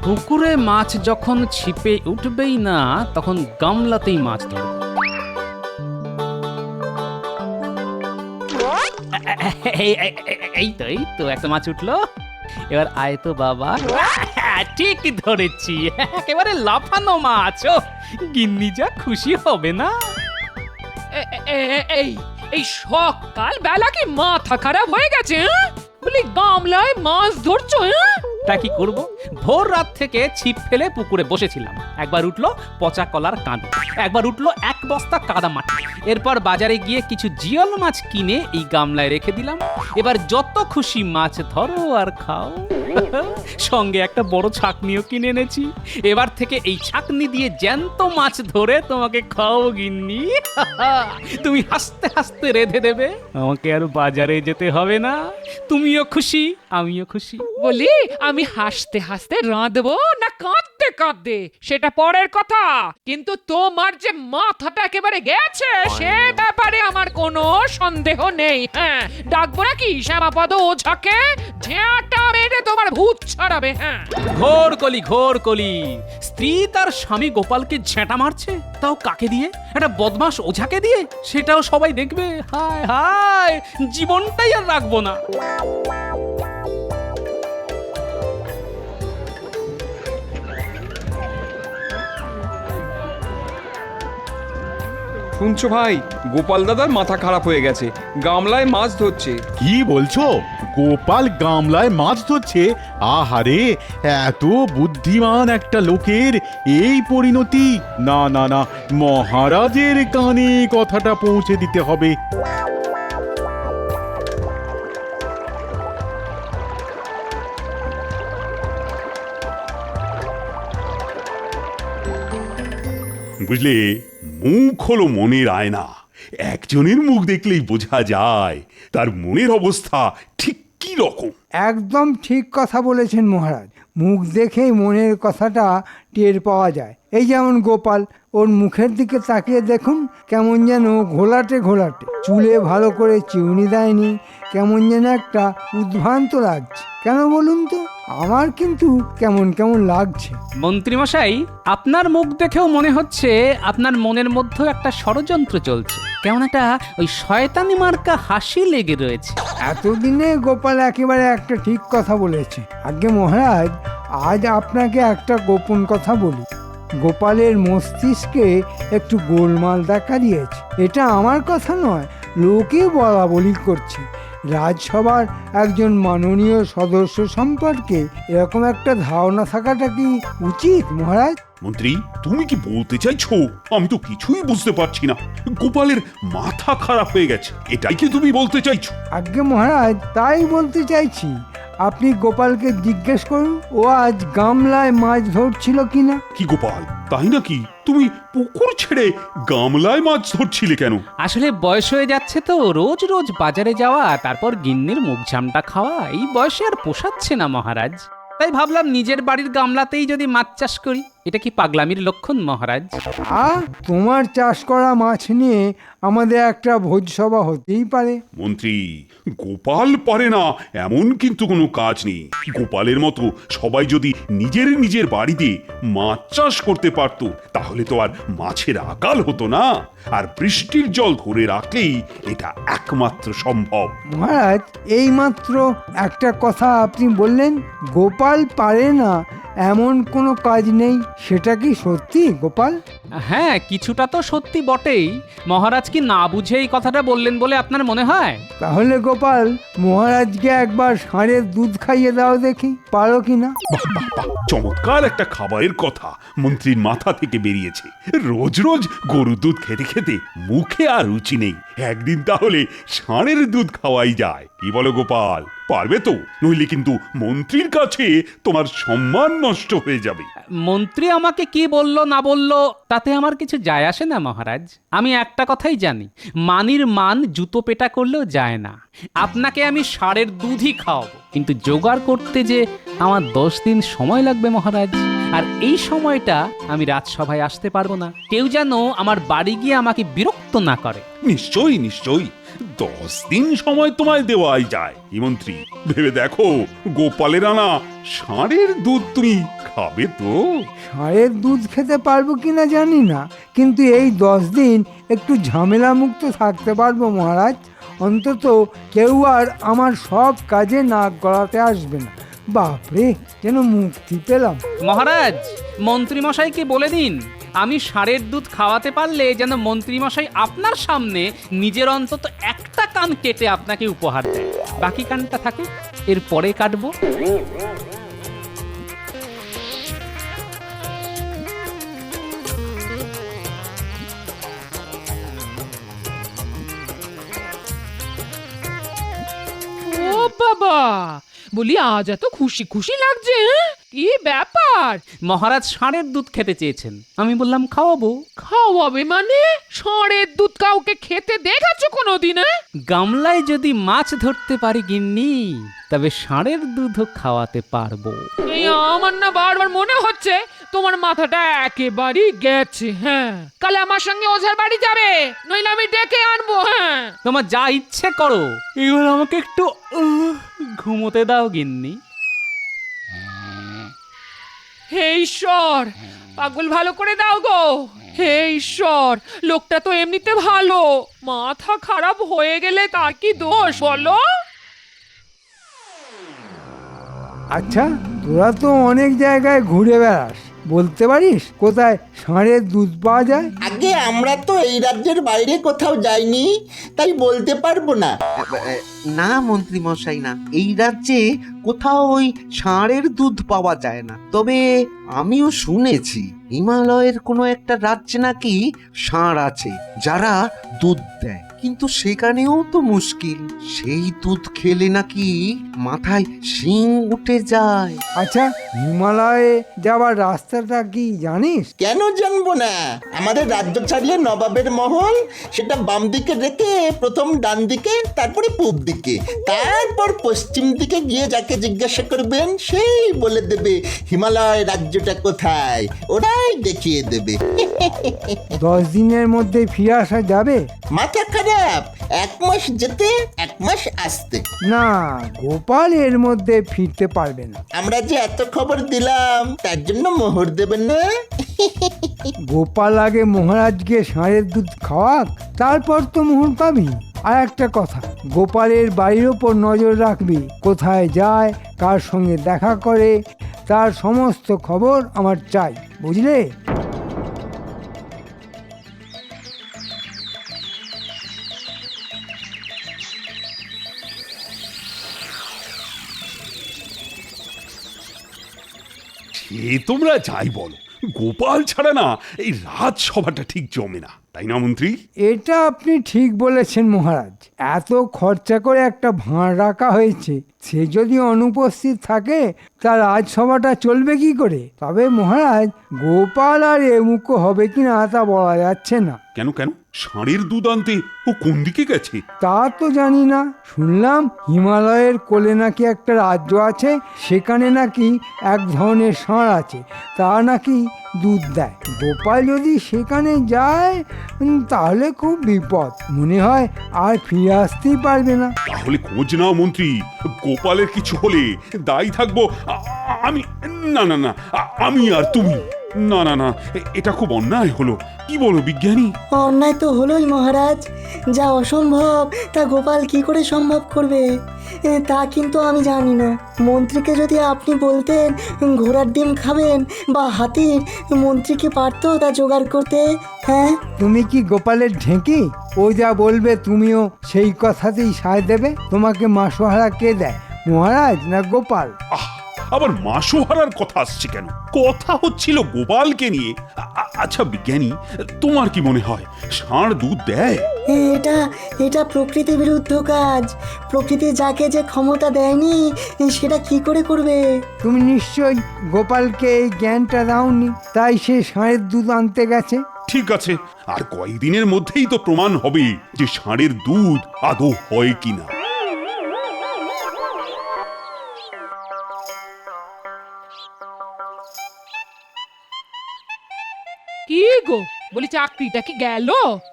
পুকুরে মাছ যখন ছিপে উঠবেই না তখন গামলাতেই মাছ ধরব। এই তো একটা মাছ উঠলো। এবার আয় তো বাবা। ঠিক ধরেছি, একেবারে লাফানো মাছ। ও গিন্নি যা খুশি হবে না। এই এই সকাল বেলা কি মাথা খারাপ হয়ে গেছে? বলি গামলায় মাছ ধরছো? তা কি করব, ভোর রাত থেকে ছিপ ফেলে পুকুরে বসেছিলাম। একবার উঠলো পচা কলার কাঁদি, একবার উঠলো এক বস্তা কাদা মাটি। এরপর বাজারে গিয়ে কিছু জিয়ল মাছ কিনে এই গামলায় রেখে দিলাম। এবার যত খুশি মাছ ধরো আর খাও। সঙ্গে একটা বড় ছাকনিও কিনে এনেছি। এবার থেকে এই ছাকনি দিয়ে জ্যান্ত মাছ ধরে তোমাকে খাও গিন্নি। তুমি হাসতে হাসতে রেঁধে দেবে, আমাকে আর বাজারে যেতে হবে না। তুমিও খুশি, আমিও খুশি। বলি আমি হাসতে হাসতে রাঁধবো না কাঁদতে কাঁদতে সেটা পরের কথা, কিন্তু তোমার যে মাথাটা একেবারে গেছে সে ব্যাপারে আমার কোনো সন্দেহ নেই। হ্যাঁ, ডাকবো নাকি শ্যামাপদ ওঝাকে? ঝেঁটা মেরে তোমার ভূত ছাড়াবে। হ্যাঁ, ঘোর কলি, ঘোর কলি। স্ত্রী তার স্বামী গোপালকে ঝেঁটা মারছে, তাও কাকে দিয়ে? একটা বদমাস ওঝাকে দিয়ে। সেটাও সবাই দেখবে। হায় হায়, জীবনটাই আর রাখবো না। শুনছো ভাই, গোপাল দাদার মাথা খারাপ হয়ে গেছে, গামলায় মাছ ধরছে। কি বলছো? গোপাল গামলায় মাছ ধরছে? আহারে, এত বুদ্ধিমান একটা লোকের এই পরিণতি! না না না, মহারাজের কানে কথাটা পৌঁছে দিতে হবে। বুঝলে, মুখ হলো মনের আয়না। একজনের মুখ দেখলেই বোঝা যায় তার মনের অবস্থা ঠিক কি রকম। একদম ঠিক কথা বলেছেন মহারাজ। মুখ দেখেই মনের কথাটা টের পাওয়া যায়। এই যেমন গোপাল, ওর মুখের দিকে তাকিয়ে দেখুন, কেমন যেন ঘোলাটে ঘোলাটে, চুলে ভালো করে চিউনি দেয়নি, কেমন যেন একটা উদ্ভ্রান্ত লাগছে। কেন বলুন তো? আমার কিন্তু কেমন কেমন লাগছে। মন্ত্রীমশাই, আপনার মুখ দেখেও মনে হচ্ছে আপনার মনের মধ্যে একটা ষড়যন্ত্র চলছে। কেমন একটা ওই শয়তানি মার্কা হাসি লেগে রয়েছে। এতদিনে গোপাল একেবারে একটা ঠিক কথা বলেছে। আগে মহারাজ, আজ আপনাকে একটা গোপন কথা বলি। গোপালের মস্তিষ্কে একটু গোলমাল দেখা দিয়েছে। এটা আমার কথা নয়, লোকে বলা বলি করছে। রাজসভার একজন মাননীয় সদস্য সম্পর্কে এরকম একটা ধারণা থাকাটা কি উচিত মহারাজ? মন্ত্রী, তুমি কি বলতে চাইছো? আমি তো কিছুই বুঝতে পারছি না। গোপালের মাথা খারাপ হয়ে গেছে, এটাই কি তুমি বলতে চাইছো? আজ্ঞে মহারাজ, তাই বলতে চাইছি। আপনি গোপালকে জিজ্ঞেস করুন, ও আজ গামলায় মাছ ধরছিল কিনা। কি গোপাল, তাই নাকি? তুমি পুকুর ছেড়ে গামলায় মাছ ধরছিলে কেন? আসলে বয়স হয়ে যাচ্ছে তো, রোজ রোজ বাজারে যাওয়া, তারপর গিন্নির মুখ ঝামটা খাওয়া, এই বয়সে আর পোষাচ্ছে না মহারাজ। তাই ভাবলাম নিজের বাড়ির গামলাতেই যদি মাছ চাষ করি। এটা কি পাগলামির লক্ষণ মহারাজ? তোমার চাষ করা মাছ নিয়ে আমাদের একটা ভোজসভা হতেই পারে। মন্ত্রী, গোপাল পারে না এমন কিন্তু কোনো কাজ নেই। গোপালের মতো সবাই যদি নিজের নিজের বাড়িতে মাছ চাষ করতে পারত, তাহলে তো আর মাছের আকাল হতো না। আর বৃষ্টির জল ধরে রাখলেই এটা একমাত্র সম্ভব। মহারাজ, এইমাত্র একটা কথা আপনি বললেন, গোপাল পারে না এমন কোনো কাজ নেই। সেটা কি সত্যি গোপাল? হ্যাঁ, কিছুটা তো সত্যি বটেই। মহারাজ কি না বুঝে এই কথাটা বললেন বলে আপনার মনে হয়? তাহলে গোপাল, মহারাজকে একবার ষাঁড়ের দুধ খাইয়ে দাও দেখি, পারো কিনা। বাহ বাহ বাহ, চমৎকার একটা খাবারের কথা মন্ত্রীর মাথা থেকে বেরিয়েছে। রোজ রোজ গরুর দুধ খেতে খেতে মুখে আর রুচি নেই। একদিন তাহলে ষাঁড়ের দুধ খাওয়াই যায়। কি বলো গোপাল, পারবে তো? নইলে কিন্তু মন্ত্রীর কাছে তোমার সম্মান নষ্ট হয়ে যাবে। মন্ত্রী আমাকে কি বলল না বলল তাতে আমার কিছু যায় আসে না মহারাজ। আমি একটা কথাই জানি, মানির মান জুতো পেটা করলেও যায় না। আপনাকে আমি ষাঁড়ের দুধই খাওয়াবো, কিন্তু জোগাড় করতে যে আমার 10 দিন সময় লাগবে মহারাজ। আর এই সময়টা আমি রাজসভায় আসতে পারবো না। কেউ যেন আমার বাড়ি গিয়ে আমাকে বিরক্ত না করে। নিশ্চয়ই নিশ্চয়ই, 10 দিন সময় তোমায় দেওয়াই যায়। মন্ত্রী, ভেবে দেখো, গোপালের আনা ষাঁড়ের দুধ তুমি খাবে তো? ষাঁড়ের দুধ খেতে পারবো কিনা জানি না, কিন্তু এই 10 দিন একটু ঝামেলা মুক্ত থাকতে পারবো মহারাজ। অন্তত কেউ আর আমার সব কাজে নাক গলাতে আসবে না। বাপরে, যেন মুক্তি পেলাম। মহারাজ, মন্ত্রীমশাইকে বলে দিন আমি ষাঁড়ের দুধ খাওয়াতে পারলে যেন মন্ত্রীমশাই আপনার সামনে নিজের অন্তত একটা কান কেটে আপনাকে উপহার দেয়। বাকি কানটা থাকে, এর পরে কাটবো। ও বাবা, বলি আজ এত খুশি খুশি লাগছে, হ্যাঁ? কি ব্যাপার? মহারাজ ষাঁড়ের দুধ খেতে চেয়েছেন, আমি বললাম খাওয়াবো। খাওয়াবে মানে? ষাঁড়ের দুধ কাউকে খেতে দেখেছো কোনোদিন? গামলায় যদি মাছ ধরতে পারি গিন্নি, তবে ষাঁড়ের দুধও খাওয়াতে পারবো। এই আমার না বারবার মনে হচ্ছে তোমার মাথাটা একেবারেই গেছে। হ্যাঁ, কাল আমার সঙ্গে ওঝার বাড়ি যাবে, নইলে আমি ডেকে আনবো। হ্যাঁ, তোমার যা ইচ্ছে করো, এবার আমাকে একটু ঘুমোতে দাও গিন্নি। হে ঈশ্বর, পাগল ভালো করে দাও গো। হে ঈশ্বর, লোকটা তো এমনিতে ভালো, মাথা খারাপ হয়ে গেলে তার কি দোষ বলো? আচ্ছা, তোরা তো অনেক জায়গায় ঘুরে বেড়াস, বলতে পারিস কোথায় ষাঁড়ের দুধ পাওয়া যায়? আগে আমরা তো এই রাজ্যের বাইরে কোথাও যাইনি, তাই বলতে পারবো না। না মন্ত্রী মশাই, না, এই রাজ্যে কোথাও ওই ষাঁড়ের দুধ পাওয়া যায় না। তবে আমিও শুনেছি হিমালয়ের কোনো একটা রাজ্যে নাকি ষাঁড় আছে যারা দুধ দেয়, কিন্তু সেখানেও তো মুশকিল। সেই দুধ খেলে নাকি মাথায় শিং উঠে যায়। আচ্ছা, হিমালয়ে যাওয়ার রাস্তাটা কি জানিস? কেন জানবো না? আমাদের রাজ্য ছাড়লে নবাবের মহল, সেটা বাম দিকে রেখে প্রথম ডান দিকে, তারপরে পূব দিকে, তারপর পশ্চিম দিকে গিয়ে যাকে জিজ্ঞাসা করবেন সেই বলে দেবে হিমালয় রাজ্যটা কোথায়, ওরাই দেখিয়ে দেবে। 10 দিনের মধ্যে ফিরে আসা যাবে? মাথা খারাপ, 1 মাস যেতে 1 মাস আসতে। না, গোপাল এর মধ্যে ফিরতে পারবে না। আমরা যে এত খবর দিলাম তার জন্য মোহর দেবেন না? গোপাল আগে মহারাজকে ষাঁড়ের দুধ খাওয়াক, তারপর তো মোহর পাবি। আর একটা কথা, গোপালের বাড়ির ওপর নজর রাখবি, কোথায় যায়, কার সঙ্গে দেখা করে, তার সমস্ত খবর আমার চাই, বুঝলে? সে তোমরা যাই বলো, গোপাল ছাড়া না এই রাজসভাটা ঠিক জমে না, তাই না মন্ত্রী? এটা আপনি ঠিক বলেছেন মহারাজ। এত খরচা করে একটা ভাঁড় রাখা হয়েছে, সে যদি অনুপস্থিত থাকে তার রাজসভাটা চলবে কি করে? তবে মহারাজ, গোপাল আর এমুখ হবে কিনা তা বলা যাচ্ছে না। কেন কেন, ষাঁড়ের দুধ আনতে ও কোন দিকে গেছে? তা তো জানি না, শুনলাম হিমালয়ের কোলে নাকি একটা রাজ্য আছে, সেখানে নাকি এক ধরনের ষাঁড় আছে, তা নাকি দুধ দেয়। গোপাল যদি সেখানে যায় তাহলে খুব বিপদ, মনে হয় আর ফিরে আসতেই পারবে না। তাহলে খোঁজ নাও মন্ত্রী, গোপালের কিছু হলে দায়ী থাকবো আমি। না না না, আমি আর তুমি। না না না, এটা খুব অন্যায় হলো। কি বলো বিজ্ঞানী? অন্যায় তো হলোই মহারাজ, যা অসম্ভব তা গোপাল কি করে সম্ভব করবে তা কিন্তু আমি জানি না। মন্ত্রীকে যদি আপনি বলতেন ঘোড়ার ডিম খাবেন বা হাতির, মন্ত্রী কি পারতো তা জোগাড় করতে? হ্যাঁ, তুমি কি গোপালের ঢেঁকি? ও যা বলবে তুমিও সেই কথাতেই সায় দেবে? তোমাকে মাসোহারা কে দেয়, মহারাজ না গোপাল? আবার মাসোহারার কথা আসছে কেন? কথা হচ্ছিল গোপালকে নিয়ে। আচ্ছা বিজ্ঞানী, তোমার কি মনে হয় ষাঁড় দুধ দেয়? এটা এটা প্রকৃতি বিরুদ্ধ কাজ। প্রকৃতি যাকে যে ক্ষমতা দেয়নি সেটা কি করে করবে? তুমি নিশ্চয়ই গোপালকে এই জ্ঞানটা দাওনি, তাই সে ষাঁড়ের দুধ আনতে গেছে। ঠিক আছে, আর কয়েকদিনের মধ্যেই তো প্রমাণ হবে যে ষাঁড়ের দুধ আদৌ হয় কিনা। কি গো, বলি চাকরিটা কি গেল?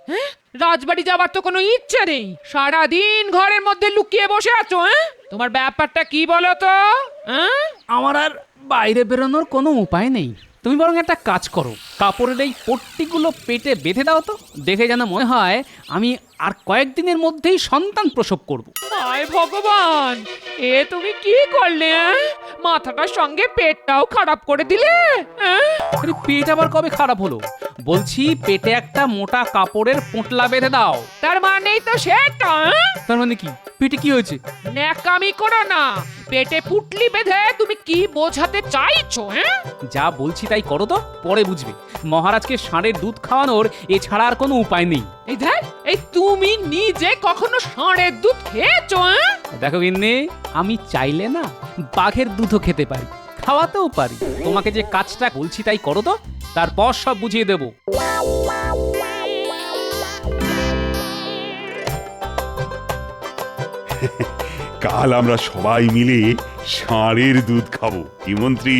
হ্যাঁ, রাজবাড়ি যাবার তো কোনো ইচ্ছে নেই, সারাদিন ঘরের মধ্যে লুকিয়ে বসে আছো। হ্যাঁ, তোমার ব্যাপারটা কি বলো তো? হ্যাঁ, আমার আর বাইরে বেরোনোর কোনো উপায় নেই। তুমি বরং একটা কাজ করো, কাপড়ের এই পট্টিগুলো পেটে বেঁধে দাও তো, দেখে যেন মনে হয় আমি আর কয়েকদিনের মধ্যেই সন্তান প্রসব করব। হায় ভগবান, এ তুমি কি করলে? মাথাটার সঙ্গে পেটটাও খারাপ করে দিলে। আরে পেট আবার কবে খারাপ হলো? বলছি পেটে একটা মোটা কাপড়ের পোঁটলা বেঁধে দাও। তার মানেই তো সেটা। তার মানে কি? পেটে কি হয়েছে? ন্যাকামি করো না। পেটে পুটলি বেঁধে তুমি কি বোঝাতে চাইছো? যা বলছি তাই করো তো, পরে বুঝবে। মহারাজকে ষাঁড়ের দুধ খাওয়ানোর এছাড়া আর কোনো উপায় নেই। এই দেখ, এই তুমি নিজে কখনো ষাঁড়ের দুধ খেয়েছো? দেখো গিন্নি, আমি চাইলে না বাঘের দুধও খেতে পারি, খাওয়াতেও পারি। তোমাকে যে কাজটা বলছি তাই করো তো, তারপর সব বুঝিয়ে দেবো। কাল আমরা সবাই মিলে ষাঁড়ের দুধ খাবো। কি মন্ত্রী,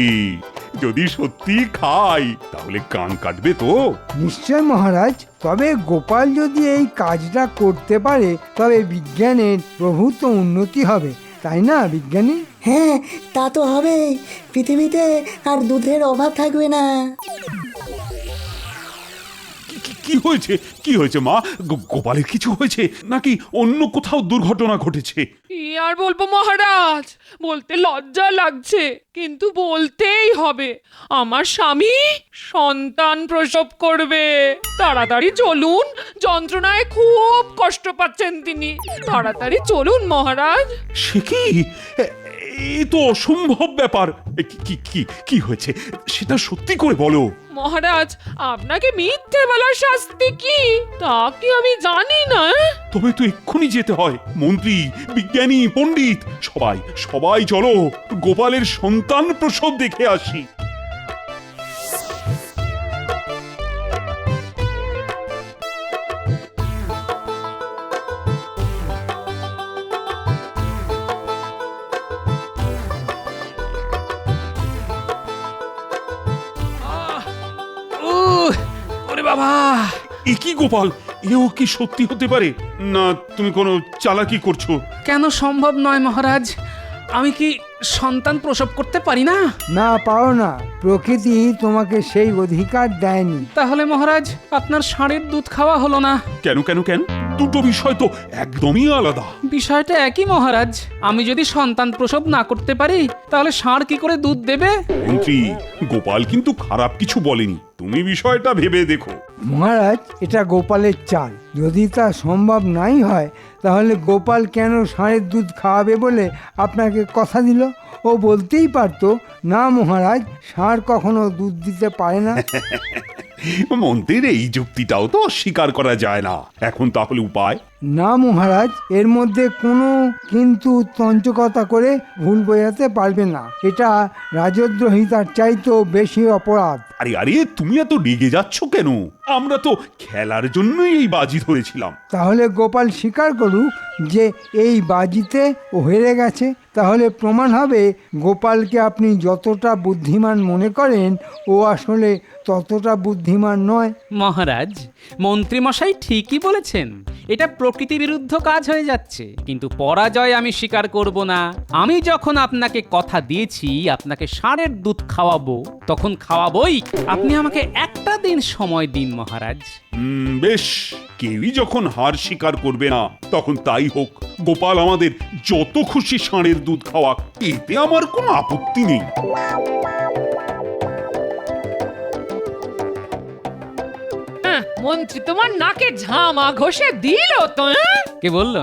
যদি সত্যি খাই তাহলে কান কাটবে তো? নিশ্চয় মহারাজ, তবে গোপাল যদি এই কাজটা করতে পারে তবে বিজ্ঞানের প্রভূত উন্নতি হবে, তাই না বিজ্ঞানী? হ্যাঁ, তা তো হবেই। পৃথিবীতে আর দুধের অভাব থাকবে না। কি হয়েছে? কি হয়েছে মা? গোপালের কিছু হয়েছে নাকি অন্য কোথাও দুর্ঘটনা ঘটেছে? কি আর বলবো মহারাজ, বলতে লজ্জা লাগছে কিন্তু বলতেই হবে। আমার স্বামী সন্তান প্রসব করবে। তাড়াতাড়ি চলুন, যন্ত্রণায় খুব কষ্ট পাচ্ছেন তিনি। তাড়াতাড়ি চলুন মহারাজ। সে কি? এ তো অসম্ভব ব্যাপার। কি কি কি হয়েছে সেটা সত্যি করে বলো। মহারাজ, আপনাকে মিথ্যে বলার শাস্তি কি তা কি আমি জানি না? তবে তো এক্ষুনি যেতে হয়। মন্ত্রী, বিজ্ঞানী, পণ্ডিত সবাই সবাই চলো, গোপালের সন্তান প্রসব দেখে আসি। ওরে বাবা! এ কি গোপাল, এও কি সত্যি হতে পারে? না তুমি কোনো চালাকি করছো? কেন সম্ভব নয় মহারাজ? আমি কি সন্তান প্রসব করতে পারি না? না, পারো না। প্রকৃতি তোমাকে সেই অধিকার দেয়নি। তাহলে মহারাজ আপনার ষাঁড়ের দুধ খাওয়া হলো না। কেন কেন কেন? দুটো বিষয় তো একদমই আলাদা। বিষয়টা একই মহারাজ। আমি যদি সন্তান প্রসব না করতে পারি তাহলে ষাঁড় কি করে দুধ দেবে? মন্ত্রী, গোপাল কিন্তু খারাপ কিছু বলেনি, তুমি বিষয়টা ভেবে দেখো। মহারাজ, এটা গোপালের চাল। যদি তা সম্ভব নাই হয় তাহলে গোপাল কেন ষাঁড়ের দুধ খাওয়াবে বলে আপনাকে কথা দিল? ও বলতেই পারতো, না মহারাজ, ষাঁড় কখনো দুধ দিতে পারে না। মন্ত্রীর এই যুক্তিটাও তো অস্বীকার করা যায় না। এখন তাহলে উপায়? না মহারাজ, এর মধ্যে কোনো কিন্তু তঞ্চকতা করে ভুল বোঝাতে পারবে না। এটা রাজদ্রোহিতার চাইতেও বেশি অপরাধ। আরে আরে, তুমি এত রেগে যাচ্ছ কেন? আমরা তো খেলার জন্যই এই বাজি ধরেছিলাম। তাহলে গোপাল স্বীকার করুক যে এই বাজিতে ও হেরে গেছে। তাহলে প্রমাণ হবে গোপালকে আপনি যতটা বুদ্ধিমান মনে করেন ও আসলে ততটা বুদ্ধিমান নয়। মহারাজ, মন্ত্রীমশাই ঠিকই বলেছেন। এটা প্রকৃতি বিরুদ্ধ কাজ হয়ে যাচ্ছে, কিন্তু পরাজয় আমি স্বীকার করব না। আমি যখন আপনাকে কথা দিয়েছি আপনাকে ষাঁড়ের দুধ খাওয়াবো, তখন খাওয়াবোই। আপনি আমাকে একটা দিন সময় দিন মহারাজ। বেশ, কেউই যখন হার স্বীকার করবে না তখন তাই হোক। গোপাল আমাদের যত খুশি ষাঁড়ের দুধ খাওয়াক, এতে আমার কোনো আপত্তি নেই। মন্ত্রী তোমার নাকে ঝামা ঘষে দিল তো? কে বললো?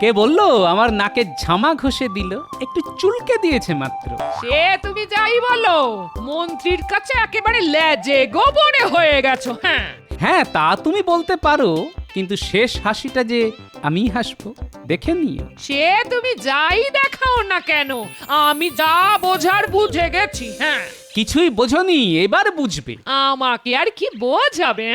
কে বললো আমার নাকে ঝামা ঘষে দিল? একটু চুলকে দিয়েছে মাত্র। সে তুমি যাই বলো, মন্ত্রীর কাছে একেবারে লেজে গোবরে হয়ে গেছো। হ্যাঁ, তা তুমি বলতে পারো, কিন্তু শেষ হাসিটা যে আমি হাসবো, দেখে নিও। সে তুমি যাই দেখাও না কেন, আমি যা বোঝার বুঝে গেছি। কিছুই বোঝনি, এবার বুঝবে। আমাকে আর কি বোঝাবে?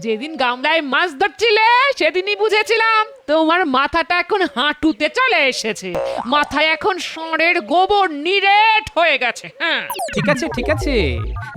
যেদিন গামলায় মাছ ধরছিলে সেদিনই বুঝেছিলাম তোমার মাথাটা এখন হাঁটুতে চলে এসেছে, মাথায় এখন ষাঁড়ের গোবর নিরেট হয়ে গেছে। হ্যাঁ, ঠিক আছে,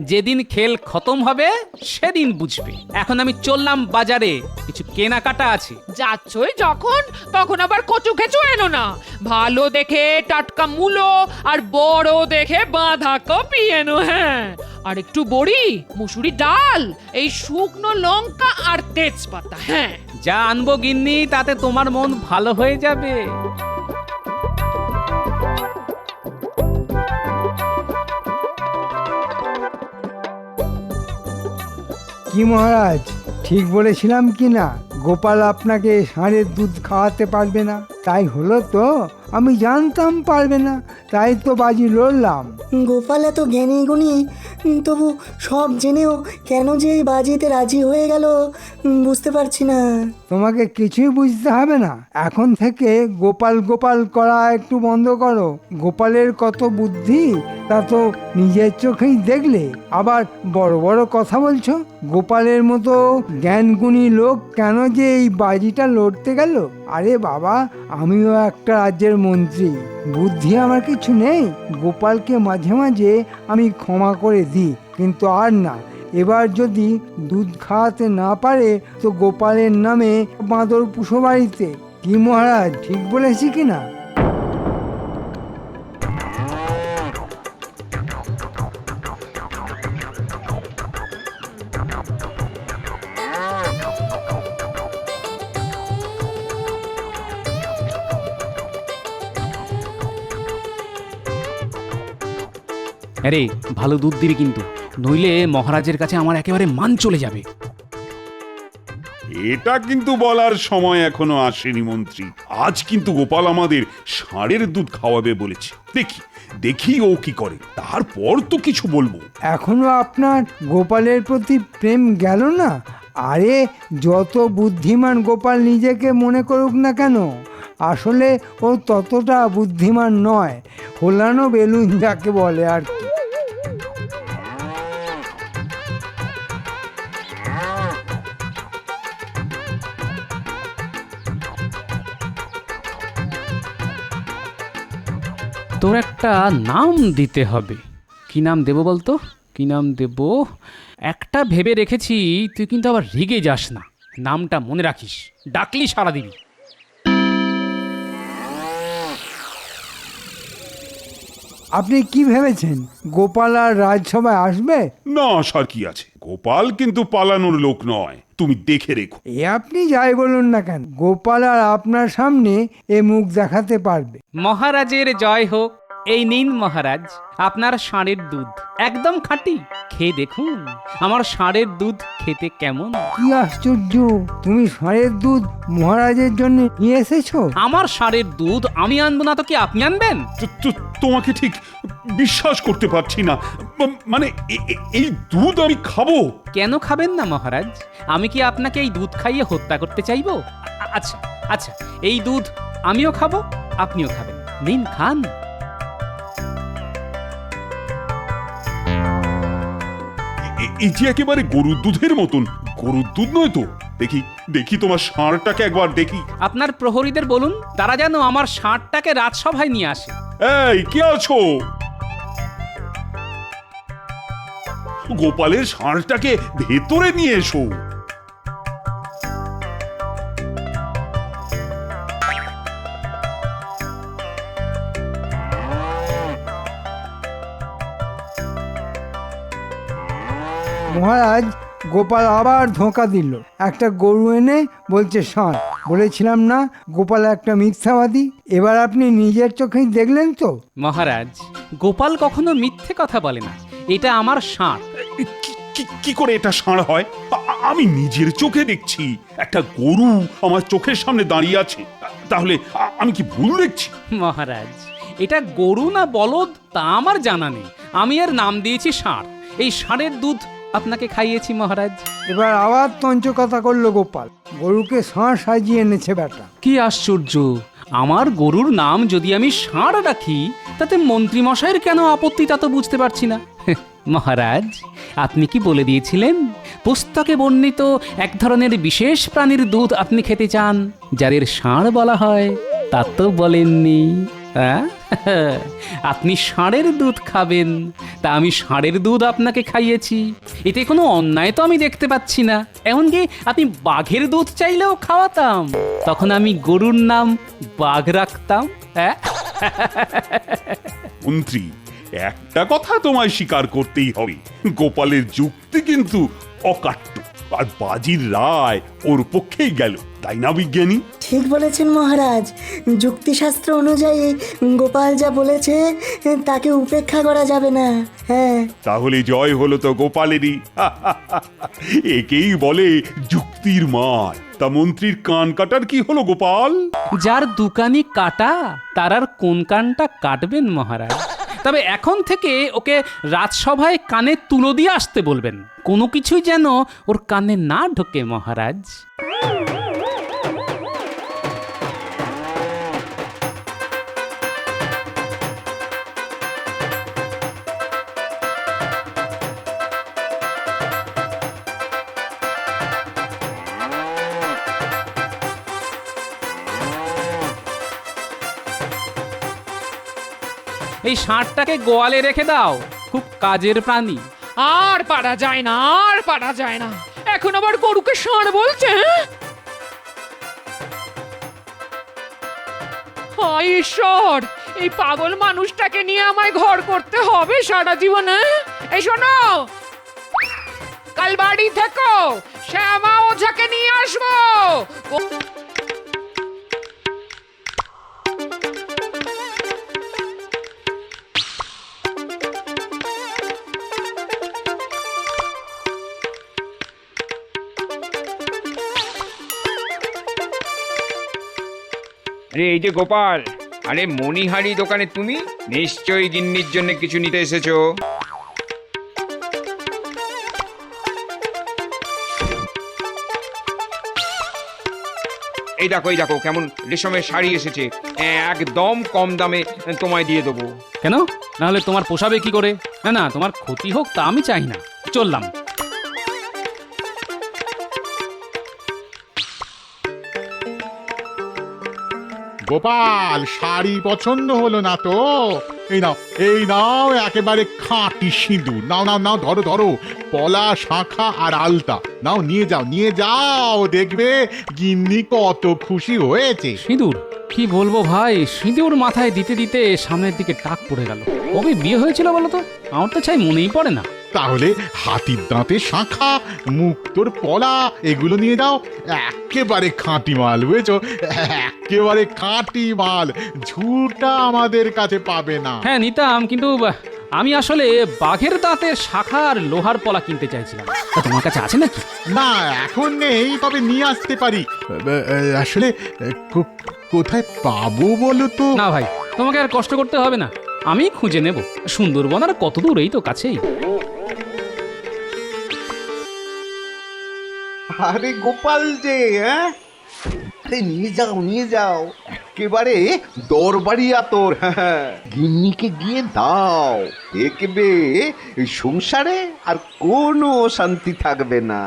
যেদিন খেল খতম হবে সেদিন বুঝবে। এখন আমি চললাম বাজারে, কিছু কেনাকাটা আছে। যাচ্ছই যখন তখন আবার কচু খেচু এনো না, ভালো দেখে টাটকা মূলো আর বড় দেখে বাঁধাকপি এনো। হ্যাঁ, আর একটু বড়ি, মুসুরি ডাল, এই শুকনো লঙ্কা আর তেজপাতা। হ্যাঁ, যা আনবো গিন্নি, তাতে তোমার মন ভালো হয়ে যাবে। কি মহারাজ, ঠিক বলেছিলাম কি না? গোপাল আপনাকে ষাঁড়ের দুধ খাওয়াতে পারবে না, তাই হলো তো? আমি জানতাম পারবে না, তাই তো বাজি লড়লাম। গোপাল এত জ্ঞানী গুণী, তবু সব জেনেও কেন যে এই বাজিতে রাজি হয়ে গেল বুঝতে পারছি না। তোমাকে কিছুই বুঝতে হবে না, এখন থেকে গোপাল গোপাল করা একটু বন্ধ করো। গোপালের কত বুদ্ধি তা তো নিজের চোখেই দেখলে, আবার বড় বড় কথা বলছো। গোপালের মতো জ্ঞানগুণী লোক কেন যে এই বাজিটা লড়তে গেল? আরে বাবা, আমিও একটা রাজ্যের মন্ত্রী, বুদ্ধি আমার কিছু নেই। গোপালকে মাঝে মাঝে আমি ক্ষমা করে দিই, কিন্তু আর না। এবার যদি দুধ খাওয়াতে না পারে তো গোপালের নামে বাঁদর পুষো বাড়িতে। কি মহারাজ, ঠিক বলেছি কিনা? আরে ভালো দুধ দিবি কিন্তু, নইলে মহারাজের কাছে আমার একেবারে মান চলে যাবে। এটা কিন্তু বলার সময় এখনো আসেনি মন্ত্রী। আজ কিন্তু গোপাল আমাদের ষাঁড়ের দুধ খাওয়াবে বলেছে। দেখি ও কি করে, তারপর তো কিছু বলবো। এখনো আপনার গোপালের প্রতি প্রেম গেল না? আরে যত বুদ্ধিমান গোপাল নিজেকে মনে করুক না কেন, আসলে ও ততটা বুদ্ধিমান নয়। হোলানো বেলুন যাকে বলে আর কি। তোর একটা নাম দিতে হবে। কি নাম দেব বলতো? কি নাম দেব? একটা ভেবে রেখেছি, তুই কিন্তু আবার রেগে যাস না। নামটা মনে রাখিস, ডাকলি সারা দিবি। আপনি কি ভেবেছেন গোপাল আর রাজসভায় আসবে? না, আসার কি আছে? গোপাল কিন্তু পালানোর লোক নয়, তুমি দেখে রেখো। এ আপনি যাই বলুন না কেন, গোপাল আর আপনার সামনে এ মুখ দেখাতে পারবে। মহারাজের জয় হোক। এই নিন মহারাজ, আপনার ষাঁড়ের দুধ, একদম খাঁটি। খেয়ে দেখুন আমার ষাঁড়ের দুধ খেতে কেমন। কি আশ্চর্য, তুমি ষাঁড়ের দুধ মহারাজের জন্য নিয়ে এসেছো? আমার ষাঁড়ের দুধ আমি আনবো না তো কি আপনি আনবেন? তোমাকে ঠিক বিশ্বাস করতে পারছি না। মানে এই দুধ আমি খাবো? কেন খাবেন না মহারাজ? আমি কি আপনাকে এই দুধ খাইয়ে হত্যা করতে চাইবো? আচ্ছা আচ্ছা, এই দুধ আমিও খাবো, আপনিও খাবেন। নিন, খান। এই যে একেবারে গরুর দুধের মতন। গরুর দুধ নয় তো? দেখি তোমার ষাঁড়টাকে একবার দেখি। আপনার প্রহরীদের বলুন, তারা যেন আমার ষাঁড়টাকে রাজসভায় নিয়ে আসে। এই, কে আছো? গোপালের ষাঁড়টাকে ভেতরে নিয়ে এসো। মহারাজ, গোপাল আবার ধোঁকা দিল। একটা গরু এনে বলছে ষাঁড়। বলেছিলাম না গোপাল একটা মিথ্যাবাদী? এবার আপনি নিজের চোখেই দেখলেন তো। মহারাজ, গোপাল কখনো মিথ্যে কথা বলে না। এটা আমার ষাঁড়। কি করে এটা ষাঁড় হয়? আমি নিজের চোখে দেখছি একটা গরু আমার চোখের সামনে দাঁড়িয়ে আছে। তাহলে আমি কি ভুল দেখছি? মহারাজ, এটা গরু না বলদ তা আমার জানা নেই, আমি এর নাম দিয়েছি ষাঁড়। এই ষাঁড়ের দুধ আপনাকে খাইয়েছি মহারাজ। এবার আবার তঞ্চকথা করলো গোপাল। গরুকে ষাঁড় সাজিয়ে এনেছে বেটা। কি আশ্চর্য, আমার গরুর নাম যদি আমি ষাঁড় রাখি তাতে মন্ত্রী মশাইয়ের কেন আপত্তি তা তো বুঝতে পারছি না। মহারাজ, আপনি কি বলে দিয়েছিলেন পুস্তকে বর্ণিত এক ধরনের বিশেষ প্রাণীর দুধ আপনি খেতে চান, যাদের ষাঁড় বলা হয়? তা তো বলেননি। হ্যাঁ, আপনি ষাঁড়ের দুধ খাবেন, তা আমি ষাঁড়ের দুধ আপনাকে খাইয়েছি, এতে কোনো অন্যায় তো আমি দেখতে পাচ্ছি না। এমনকি আপনি বাঘের দুধ চাইলেও খাওয়াতাম, তখন আমি গরুর নাম বাঘ রাখতাম। হ্যাঁ, মন্ত্রী, একটা কথা তোমায় স্বীকার করতেই হবে, গোপালের যুক্তি কিন্তু অকাট্য, আর বাজির রায় ওর পক্ষেই গেল, তাই না বিজ্ঞানী? ঠিক বলেছেন মহারাজ, যুক্তিশাস্ত্র অনুযায়ী গোপাল যা বলেছে তাকে উপেক্ষা করা যাবে না। হ্যাঁ, তাহলে জয় হলো তো গোপালেরই। একেই বলে যুক্তির মার। তা মন্ত্রীর কান কাটার কি হলো গোপাল? যার দুকানি কাটা তার আর কোন কানটা কাটবেন মহারাজ? তবে এখন থেকে ওকে রাজসভায় কানে তুলো দিয়ে আসতে বলবেন, কোনো কিছুই যেন ওর কানে না ঢোকে মহারাজ। এই ষাঁড়টাকে গোয়ালে রেখে দাও, খুব কাজের প্রাণী। আর পারা যায় না, আর পারা যায় না। এখন আবার গরুকে ষাঁড় বলছে? হ্যাঁ? হায় ঈশ্বর, এই পাগল মানুষটাকে নিয়ে আমায় ঘর করতে হবে সারা জীবনে। এই শোনো, কাল বাড়ি থেকো, শ্যামা ওঝাকে নিয়ে আসবো। আরে এই যে গোপাল, আরে মণিহারি দোকানে তুমি নিশ্চয়ই গিন্নির জন্য কিছু নিতে এসেছো। এই দেখো এই দেখো, কেমন রেশমের শাড়ি এসেছে, একদম কম দামে তোমায় দিয়ে দেবো। কেন? নাহলে তোমার পোষাবে কি করে? না না, তোমার ক্ষতি হোক তা আমি চাই না, চললাম। গোপাল, শাড়ি পছন্দ হলো না তো? এই নাও একেবারে খাঁটি সিঁদুর। নাও নাও নাও, ধরো ধরো, পলা, শাঁখা আর আলতা নাও, নিয়ে যাও, দেখবে গিন্নি কত খুশি হয়েছে। সিঁদুর? কি বলবো ভাই, সিঁদুর মাথায় দিতে দিতে সামনের দিকে টাক পড়ে গেল। কবে বিয়ে হয়েছিল বলো তো? আমার তো চাই মনেই পড়ে না। তাহলে হাতির দাঁতে শাঁখা, মুক্তোর পলা, এগুলো নিয়ে যাও, একেবারে খাঁটি মাল, বুঝেছো? একেবারে খাঁটি মাল, ঝুটা আমাদের কাছে পাবে না। হ্যাঁ নিতাম, কিন্তু আমি আসলে বাঘের দাঁতের শাখা আর লোহার পলা কিনতে চাইছিলাম। তা তোমার কাছে আছে নাকি? না, এখন নেই, তবে নিয়ে আসতে পারি। আসলে কোথায় পাবো বলো তো? না ভাই, তোমাকে আর কষ্ট করতে হবে না, আমি খুঁজে নেব। সুন্দরবন আর কত দূর, এই তো কাছেই। আরে গোপাল যে, হ্যাঁ, আরে নিয়ে যাও, একেবারে দরবারিয়া তোর। হ্যাঁ, গিন্নিকে গিয়ে দাও, দেখবে এই সংসারে আর কোনো শান্তি থাকবে না।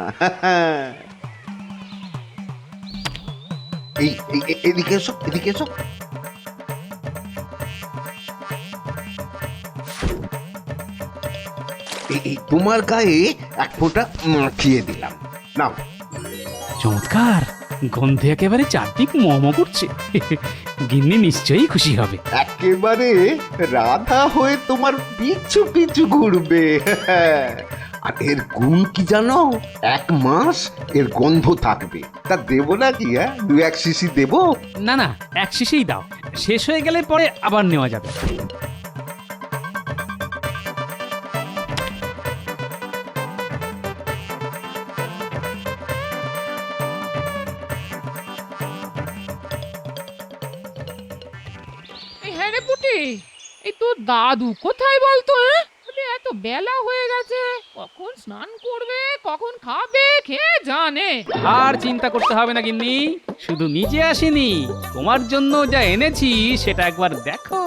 এদিকে এসো, এদিকে এসো। এই তোমার গায়ে এক ফোঁটা মাখিয়ে দিলাম, নাও। চমৎকার, গন্ধে একেবারে চারদিক মম করছে। গিন্নি নিশ্চয়ই খুশি হবে। একেবারে রাধা হয়ে তোমার পিছু পিছু ঘুরবে। আর এর গুণ কি জানো? 1 মাস এর গন্ধ থাকবে। তা দেবো নাকি? হ্যাঁ, 2-1 শিশি দেবো? না না, এক শিশেই দাও, শেষ হয়ে গেলে পরে আবার নেওয়া যাবে। হ্যাঁ রে পুটি, এই তোর দাদু কোথায় বলতো? হ্যাঁ, এত বেলা হয়ে গেছে, কখন স্নান করবে কখন খাবে কে জানে। আর চিন্তা করতে হবে না গিন্নি, শুধু নিজে আসিনি, তোমার জন্য যা এনেছি সেটা একবার দেখো,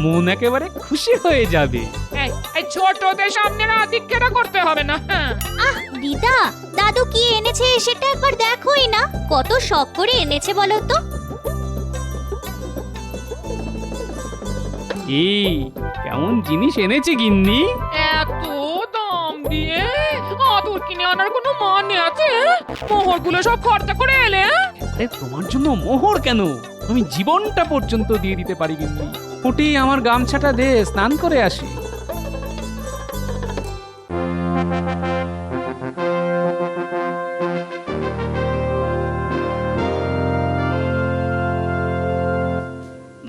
মন একেবারে খুশি হয়ে যাবে। এই ছোটদের সামনে না দিক্কেরা করতে হবে না। হ্যাঁ আহ দিদা, দাদু কি এনেছে সেটা একবার দেখোই না, কত শখ করে এনেছে বলো তো। এই কেমন জিনিস এনেছি গিন্নি? এত দাম দিয়ে আদর কিনে আনার কোনো মানে আছে? মোহরগুলো সব খরচা করে এলে। আরে তোমার জন্য মোহর কেন, আমি জীবনটা পর্যন্ত দিয়ে দিতে পারি গিন্নি। ফুটি আমার গামছাটা দে, স্নান করে আসি।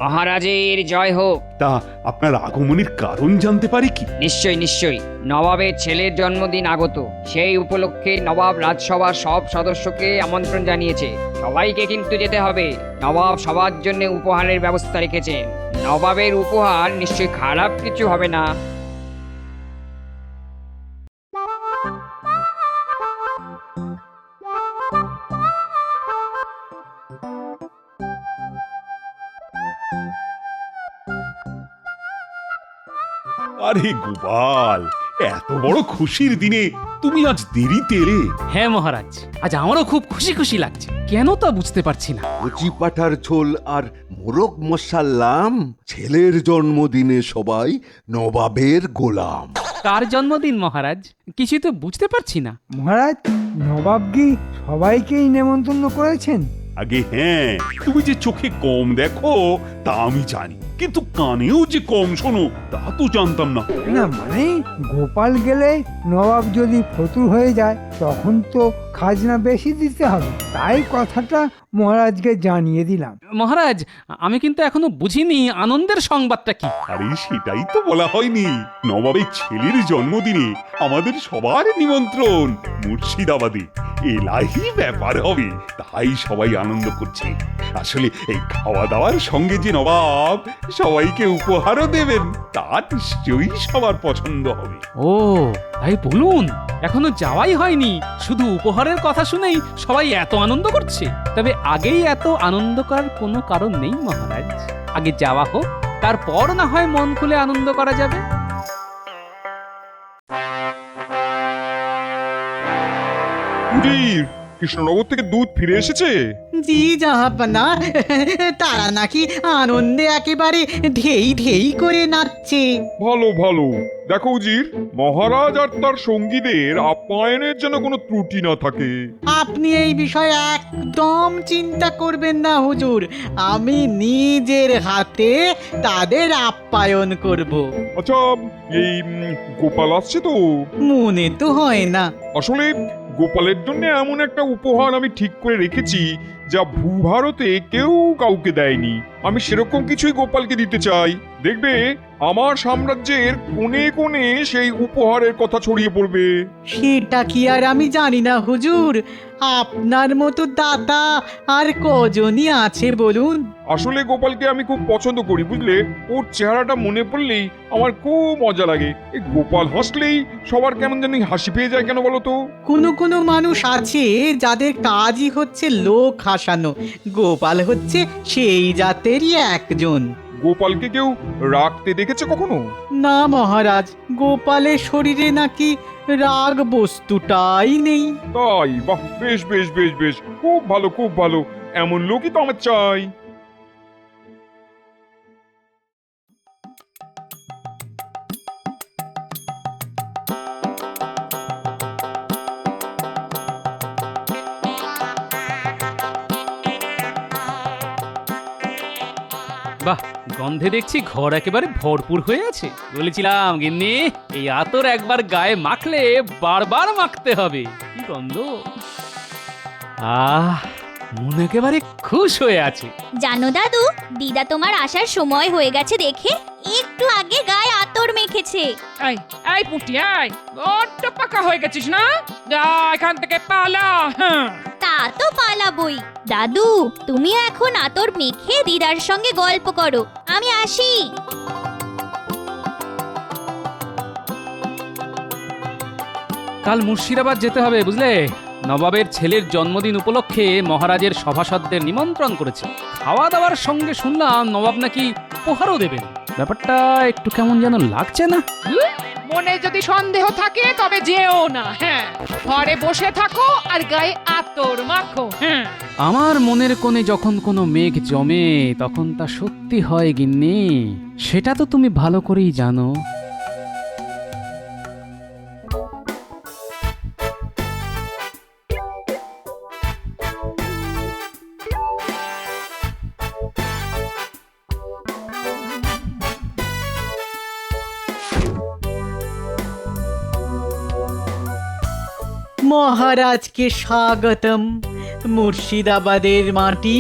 মহারাজের জয় হোক। তা আপনার আগমনের কারণ জানতে পারি কি? নিশ্চয়ই নিশ্চয়ই, নবাবের ছেলের জন্মদিন আগত, সেই উপলক্ষে নবাব রাজসভার সব সদস্যকে আমন্ত্রণ জানিয়েছে। সবাইকে কিন্তু যেতে হবে। নবাব সবার জন্য উপহারের ব্যবস্থা রেখেছেন। নবাবের উপহার নিশ্চয়ই খারাপ কিছু হবে না। আরে গোপাল, এত বড় খুশির দিনে তুমি আজ দেরিতে এলে। হ্যাঁ মহারাজ, আজ আমারও খুব খুশি খুশি লাগছে, কেন তা বুঝতে পারছি না। কচি পাঠার ঝোল আর মোরগ মশাল্লাম, ছেলের জন্মদিনে সবাই নবাবের গোলাম। কার জন্মদিন মহারাজ, কিছু তো বুঝতে পারছি না। মহারাজ, নবাব কি সবাইকেই নেমন্তন্ন করেছেন? আগে হ্যাঁ, তুমি যে চোখে কম দেখো তা আমি জানি, কিন্তু কানেও যে কম শোনো তা তো জানতাম না। না মানে গোপাল গেলে নবাব যদি ফতুর হয়ে যায় তখন তো খাজনা বেশি দিতে হবে, তাই কথাটা মহারাজকে জানিয়ে দিলাম। মহারাজ, আমি কিন্তু এখনো বুঝিনি আনন্দের সংবাদটা কি। আরে সেটাই তো বলা হয়নি, নবাবের ছেলের জন্মদিনে আমাদের সবার নিমন্ত্রণ মুর্শিদাবাদে। এলাহি ব্যাপার হবে, তাই সবাই আনন্দ করছে। আসলে এই খাওয়া দাওয়ার সঙ্গে যে নবাব সবাইকে উপহারও দেবেন তা নিশ্চয়ই সবার পছন্দ হবে। ও তাই বলুন, এখনো যাওয়াই হয়নি, শুধু উপহারের কথা শুনেই সবাই এত আনন্দ করছে। তবে আগেই এত আনন্দ করার কোনো কারণ নেই মহারাজ, আগে যাওয়া হোক, তারপর না হয় মন খুলে আনন্দ করা যাবে। কৃষ্ণনগর থেকে দুধ ফিরে এসেছে? জি জাহাপনা, তারা নাকি আনন্দে একেবারে ঢেই ঢেই করে নাচছে। ভালো ভালো। দেখো উজির, মহারাজ আর তার সঙ্গীদের আপ্যায়নের যেন কোনো ত্রুটি না থাকে। আপনি এই বিষয়ে একদম চিন্তা করবেন না হুজুর, আমি নিজের হাতে তাদের আপ্যায়ন করব। আচ্ছা, এই গোপাল আসছে তো? মনে তো হয় না। আসলে গোপালের জন্য এমন একটা উপহার আমি ঠিক করে রেখেছি যা ভূভারতে কেউ কাউকে দেয়নি। আমি সেরকম কিছুই গোপালকে দিতে চাই। দেখবে আমার সাম্রাজ্যের কোণে কোণে সেই উপহারের কথা ছড়িয়ে পড়বে। সেটা কি আর আমি জানি না হুজুর, আপনার মতো দাতা আর কজনই আছে বলুন। আসলে গোপালকে আমি খুব পছন্দ করি, বুঝলে? ওর চেহারাটা মনে পড়লেই আমার খুব মজা লাগে। এই গোপাল হাসলেই সবার কেমন জানি হাসি পেয়ে যায়, কেন বলো তো? কোনো মানুষ আছে যাদের কাজই হচ্ছে লোক হাসানো, গোপাল হচ্ছে সেই জাতেরই একজন। গোপালকে কেউ রাগতে দেখেছে কখনো? না মহারাজ, গোপালের শরীরে নাকি রাগ বস্তুটাই নেই। তাই? বাহ, বেশ বেশ বেশ বেশ, খুব ভালো খুব ভালো। এমন লোকই তো আমার চাই। বাহ, গন্ধে দেখছি ঘর একেবারে ভরপুর হয়ে আছে। বলেছিলাম গিন্নি, এই আতর একবার গায়ে মাখলে বারবার মাখতে হবে। কি গন্ধ! আহ, মন একেবারে খুশ হয়ে আছে। জানো দাদু, দিদা তোমার আসার সময় হয়ে গেছে দেখে একটু আগে গায়ে আতর মেখেছে। এই পুটি, বড্ড পাকা হয়ে গেছিস না? যা এখান থেকে পালা। হ্যাঁ তা তো পালাবই। দাদু, তুমিও এখন আতর মেখে দিদার সঙ্গে গল্প করো, আমি আসি। কাল মুর্শিদাবাদ যেতে হবে বুঝলে, নবাবের ছেলের জন্মদিন উপলক্ষে মহারাজের সভাসদদের নিমন্ত্রণ করেছে। খাওয়া দাওয়ার সঙ্গে শুনলাম নবাব নাকি উপহারও দেবেন। ব্যাপারটা একটু কেমন যেন লাগছে না? মনে যদি সন্দেহ থাকে তবে যেও না। হ্যাঁ, ঘরে বসে থাকো আর গায়ে আতর মাখো। হ্যাঁ, আমার মনের কোণে যখন কোনো মেঘ জমে তখন তা সত্যি হয় গিন্নি, সেটা তো তুমি ভালো করেই জানো। মহারাজকে স্বাগতম। মুর্শিদাবাদের মাটি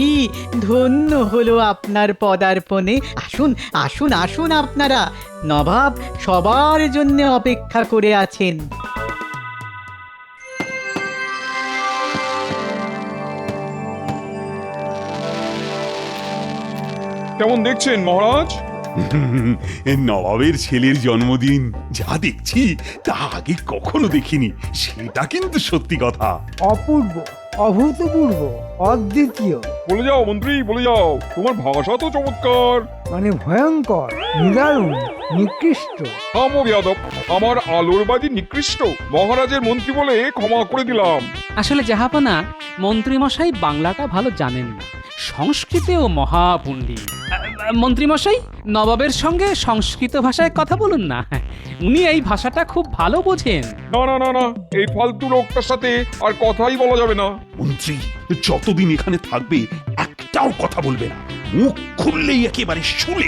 ধন্য হলো আপনার পদার্পণে। আসুন আসুন আসুন আপনারা, নবাব সবার জন্য অপেক্ষা করে আছেন। কেমন দেখছেন মহারাজ? নবাবের ছেলের জন্মদিন যা দেখছি তা আগে কখনো দেখিনি, সেটা কিন্তু সত্যি কথা। অপূর্ব, অভূতপূর্ব, অদ্বিতীয়, বলে যাও মন্ত্রী, বলে যাও। তোমার ভাষা তো চমৎকার। মানে ভয়ঙ্কর, নিদারুণ, নিকৃষ্ট। থামো বেয়াদব, আমার আলোর বাজি নিকৃষ্ট? মহারাজের মন্ত্রী বলে ক্ষমা করে দিলাম। আসলে জাহাপনা, মন্ত্রীমশাই বাংলাটা ভালো জানেন না, সংস্কৃতেও মহাপণ্ডিত। মন্ত্রীমশাই নবাবের সঙ্গে সংস্কৃত ভাষায় কথা বলুন না, উনি এই ভাষাটা খুব ভালো বোঝেন। না না না না, এই ফালতু লোকটার সাথে আর কথাই বলা যাবে না। মন্ত্রী যতদিন এখানে থাকবে একটাও কথা বলবে না, মুখ খুললেই একেবারে শুলে।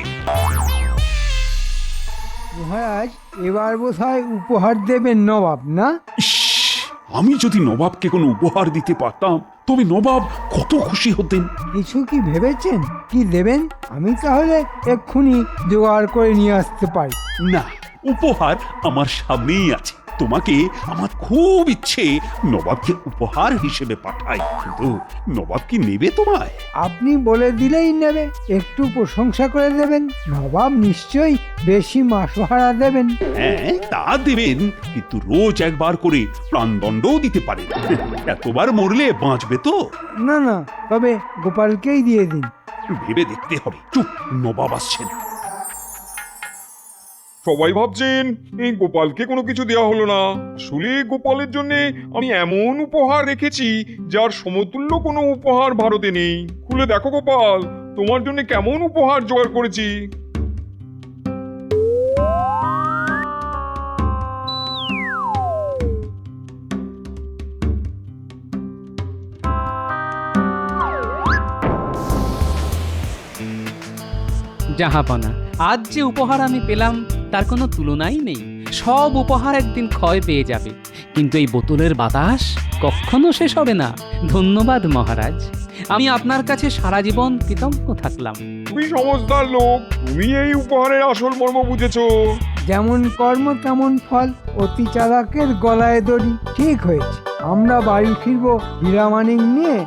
মহারাজ, এবার বোধহয় উপহার দেবেন নবাব, না? ইস, আমি যদি নবাবকে কোনো উপহার দিতে পারতাম তবে নবাব কত খুশি হতেন। কিছু কি ভেবেছেন? কি দেবেন? আমি তাহলে এক্ষুনি জোগাড় করে নিয়ে আসতে পারি। না, উপহার আমার সামনেই আছে। তোমাকে আমার খুব ইচ্ছে নবাবকে উপহার হিসেবে পাঠাই, কিন্তু নবাব কি নেবে তোমায়? আপনি বলে দিলেই নেবে। একটু প্রশংসা করে দেবেন, নবাব নিশ্চয়ই বেশি মাসোহারা দেবেন। হ্যাঁ, তা দেবেন, কিন্তু রোজ একবার করে প্রাণদণ্ডও দিতে পারেন। এতবার মরলে বাঁচবে তো? না না, তবে গোপালকেই দিয়ে দিন। ভেবে দেখতে হবে। চুপ, নবাব আসছেন। সবাই ভাবছেন এই গোপালকে কোনো কিছু দেওয়া হলো না। আসলে গোপালের জন্য আমি এমন উপহার রেখেছি যার সমতুল্য কোনো উপহার ভারতে নেই। খুলে দেখো গোপাল, তোমার জন্য কেমন উপহার জোগাড় করেছি। জাহাপনা, আজ যে উপহার আমি পেলাম তার কোনো তুলনাই নেই। সব উপহার একদিন ক্ষয় পেয়ে যাবে, কিন্তু এই বোতলের বাতাস কখনো শেষ হবে না। ধন্যবাদ মহারাজ, আমি আপনার কাছে সারা জীবন কৃতজ্ঞ থাকলাম। তুমি সমজদার লোক, তুমি এই উপহারের আসল মর্ম বুঝেছো। যেমন কর্ম তেমন ফল, অতি চালাকের গলায় দড়ি। ঠিক হয়েছে, আমরা বাড়ি ফিরবো হীরামানিক নিয়ে,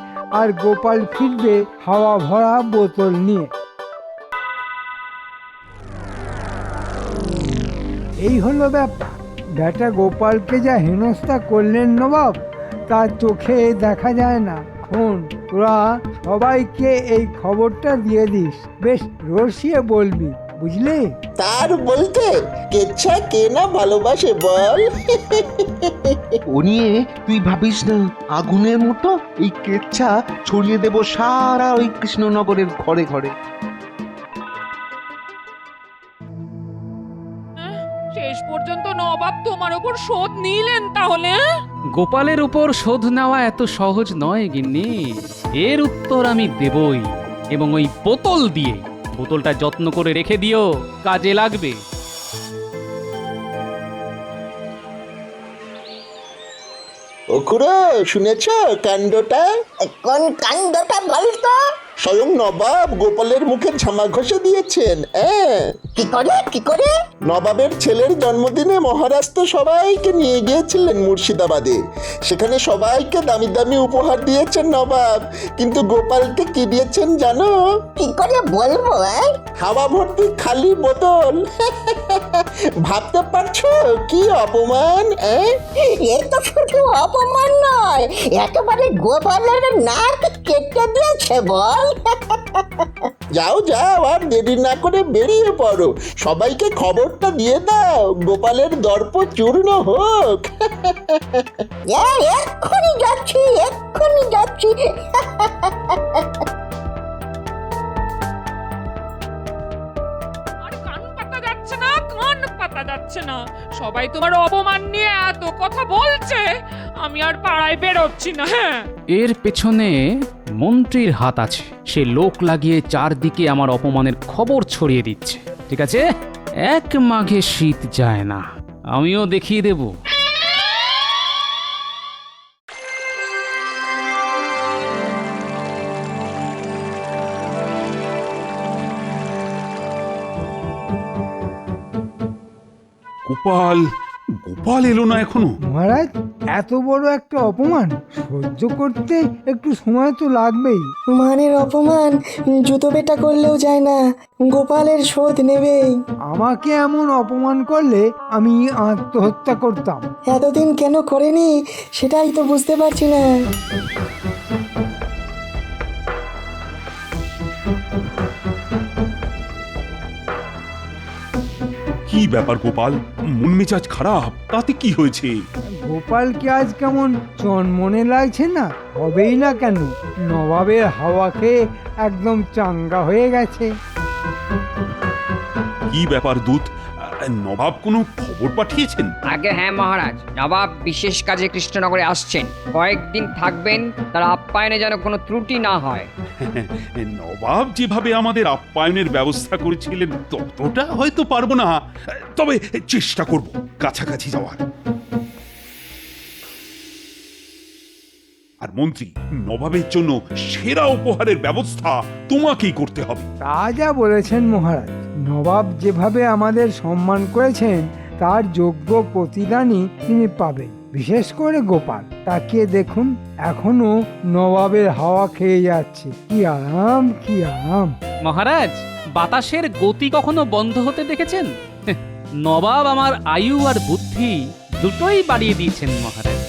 আর গোপাল ফিরবে হাওয়া ভরা বোতল নিয়ে। এই হলো ব্যাপার। বেটা গোপালকে যা হেনস্থা করলেন নবাব, তা চোখে দেখা যায় না। শোন, তোরা সবাইকে এই খবরটা দিয়ে দিস, বেশ রসিয়ে বলবি, বুঝলি? তার বলতে কেচ্ছা কে না ভালোবাসে বল। ও নিয়ে তুই ভাবিস না, আগুনের মতো এই কেচ্ছা ছড়িয়ে দেব সারা ওই কৃষ্ণনগরের ঘরে ঘরে। শেষ পর্যন্ত নবাব তোমার উপর শোধ নিলেন তাহলে? গোপালের উপর শোধ নেওয়া এত সহজ নয় গিন্নি, এর উত্তর আমি দেবই, এবং ওই বোতল দিয়ে। বোতলটা যত্ন করে রেখে দিও, কাজে লাগবে। ও খুড়ো, শুনেছ কাণ্ডটা? কোন কাণ্ডটা বলতো? স্বয়ং নবাব গোপালের মুখে ঝামা ঘষে দিয়েছেন। কি করে কি করে? নবাবের ছেলের জন্মদিনে মহারাজ তো সবাইকে নিয়ে গিয়েছিলেন মুর্শিদাবাদে। সেখানে সবাইকে দামি দামি উপহার দিয়েছেন নবাব, কিন্তু গোপালকে কি দিয়েছেন জানো? কি করে বলবো? হাওয়া ভর্তি খালি বোতল। ভাবতে পারছো কি অপমান? এ তো শুধু অপমান নয়, একেবারে গোপালের নাক কেটে দিয়েছে বল। যাও যাও, আর দেরি না করে বেরিয়ে পড়ো। সবাইকে খবরটা দিয়ে দাও, গোপালের দর্প চূর্ণ হোক। এক্ষুনি যাচ্ছি, এক্ষুনি যাচ্ছি। আর কান পাতা যাচ্ছে না, কান পাতা যাচ্ছে না। সবাই তোমার অপমান নিয়ে এত কথা বলছে, আমি আর পাড়ায় বেরোচ্ছি না। হ্যাঁ, এর পেছনে মন্ত্রীর হাত আছে। সে লোক লাগিয়ে চারদিকে আমার অপমানের খবর ছড়িয়ে দিচ্ছে। ঠিক আছে, এক মাঘে শীত যায় না, আমিও দেখিয়ে দেব। গোপাল গোপাল এলো না এখনো? মহারাজ, এত বড় একটা অপমান সহ্য করতে একটু সময় তো লাগবেই। মানের অপমান জুতো পেটা করলেও যায় না, গোপালের শোধ নেবেই। আমাকে এমন অপমান করলে আমি আত্মহত্যা করতাম। এতদিন কেন করেনি সেটাই তো বুঝতে পারছি না। কি ব্যাপার গোপাল, মন মেজাজ খারাপ? তাতে কি হয়েছে? গোপালকে আজ কেমন চনমনে লাগছে না? হবেই না কেন, নবাবের হাওয়া খেয়ে একদম চাঙ্গা হয়ে গেছে। কি ব্যাপার দূত, নবাব কোনো খবর পাঠিয়েছেন? আগে হ্যাঁ মহারাজ, নবাব বিশেষ কাজে কৃষ্ণনগরে আসছেন, কয়েকদিন থাকবেন। তার আপ্যায়নে যেন কোনো ত্রুটি না হয়। নবাব যেভাবে আমাদের আপ্যায়নের ব্যবস্থা করেছিলেন ততটা হয়তো পারবো না, তবে চেষ্টা করব কাছাকাছি যাওয়ার। আর মন্ত্রী, নবাবের জন্য সেরা উপহারের ব্যবস্থা তোমাকেই করতে হবে। তা যা বলেছেন মহারাজ, নবাব যেভাবে আমাদের সম্মান করেছেন তার যোগ্য প্রতিদানই তিনি পাবেন। বিশেষ করে গোপাল, তাকে দেখুন এখনো নবাবের হাওয়া খেয়ে যাচ্ছে। কি আরাম, কি আরাম। মহারাজ, বাতাসের গতি কখনো বন্ধ হতে দেখেছেন? নবাব আমার আয়ু আর বুদ্ধি দুটোই বাড়িয়ে দিয়েছেন মহারাজ।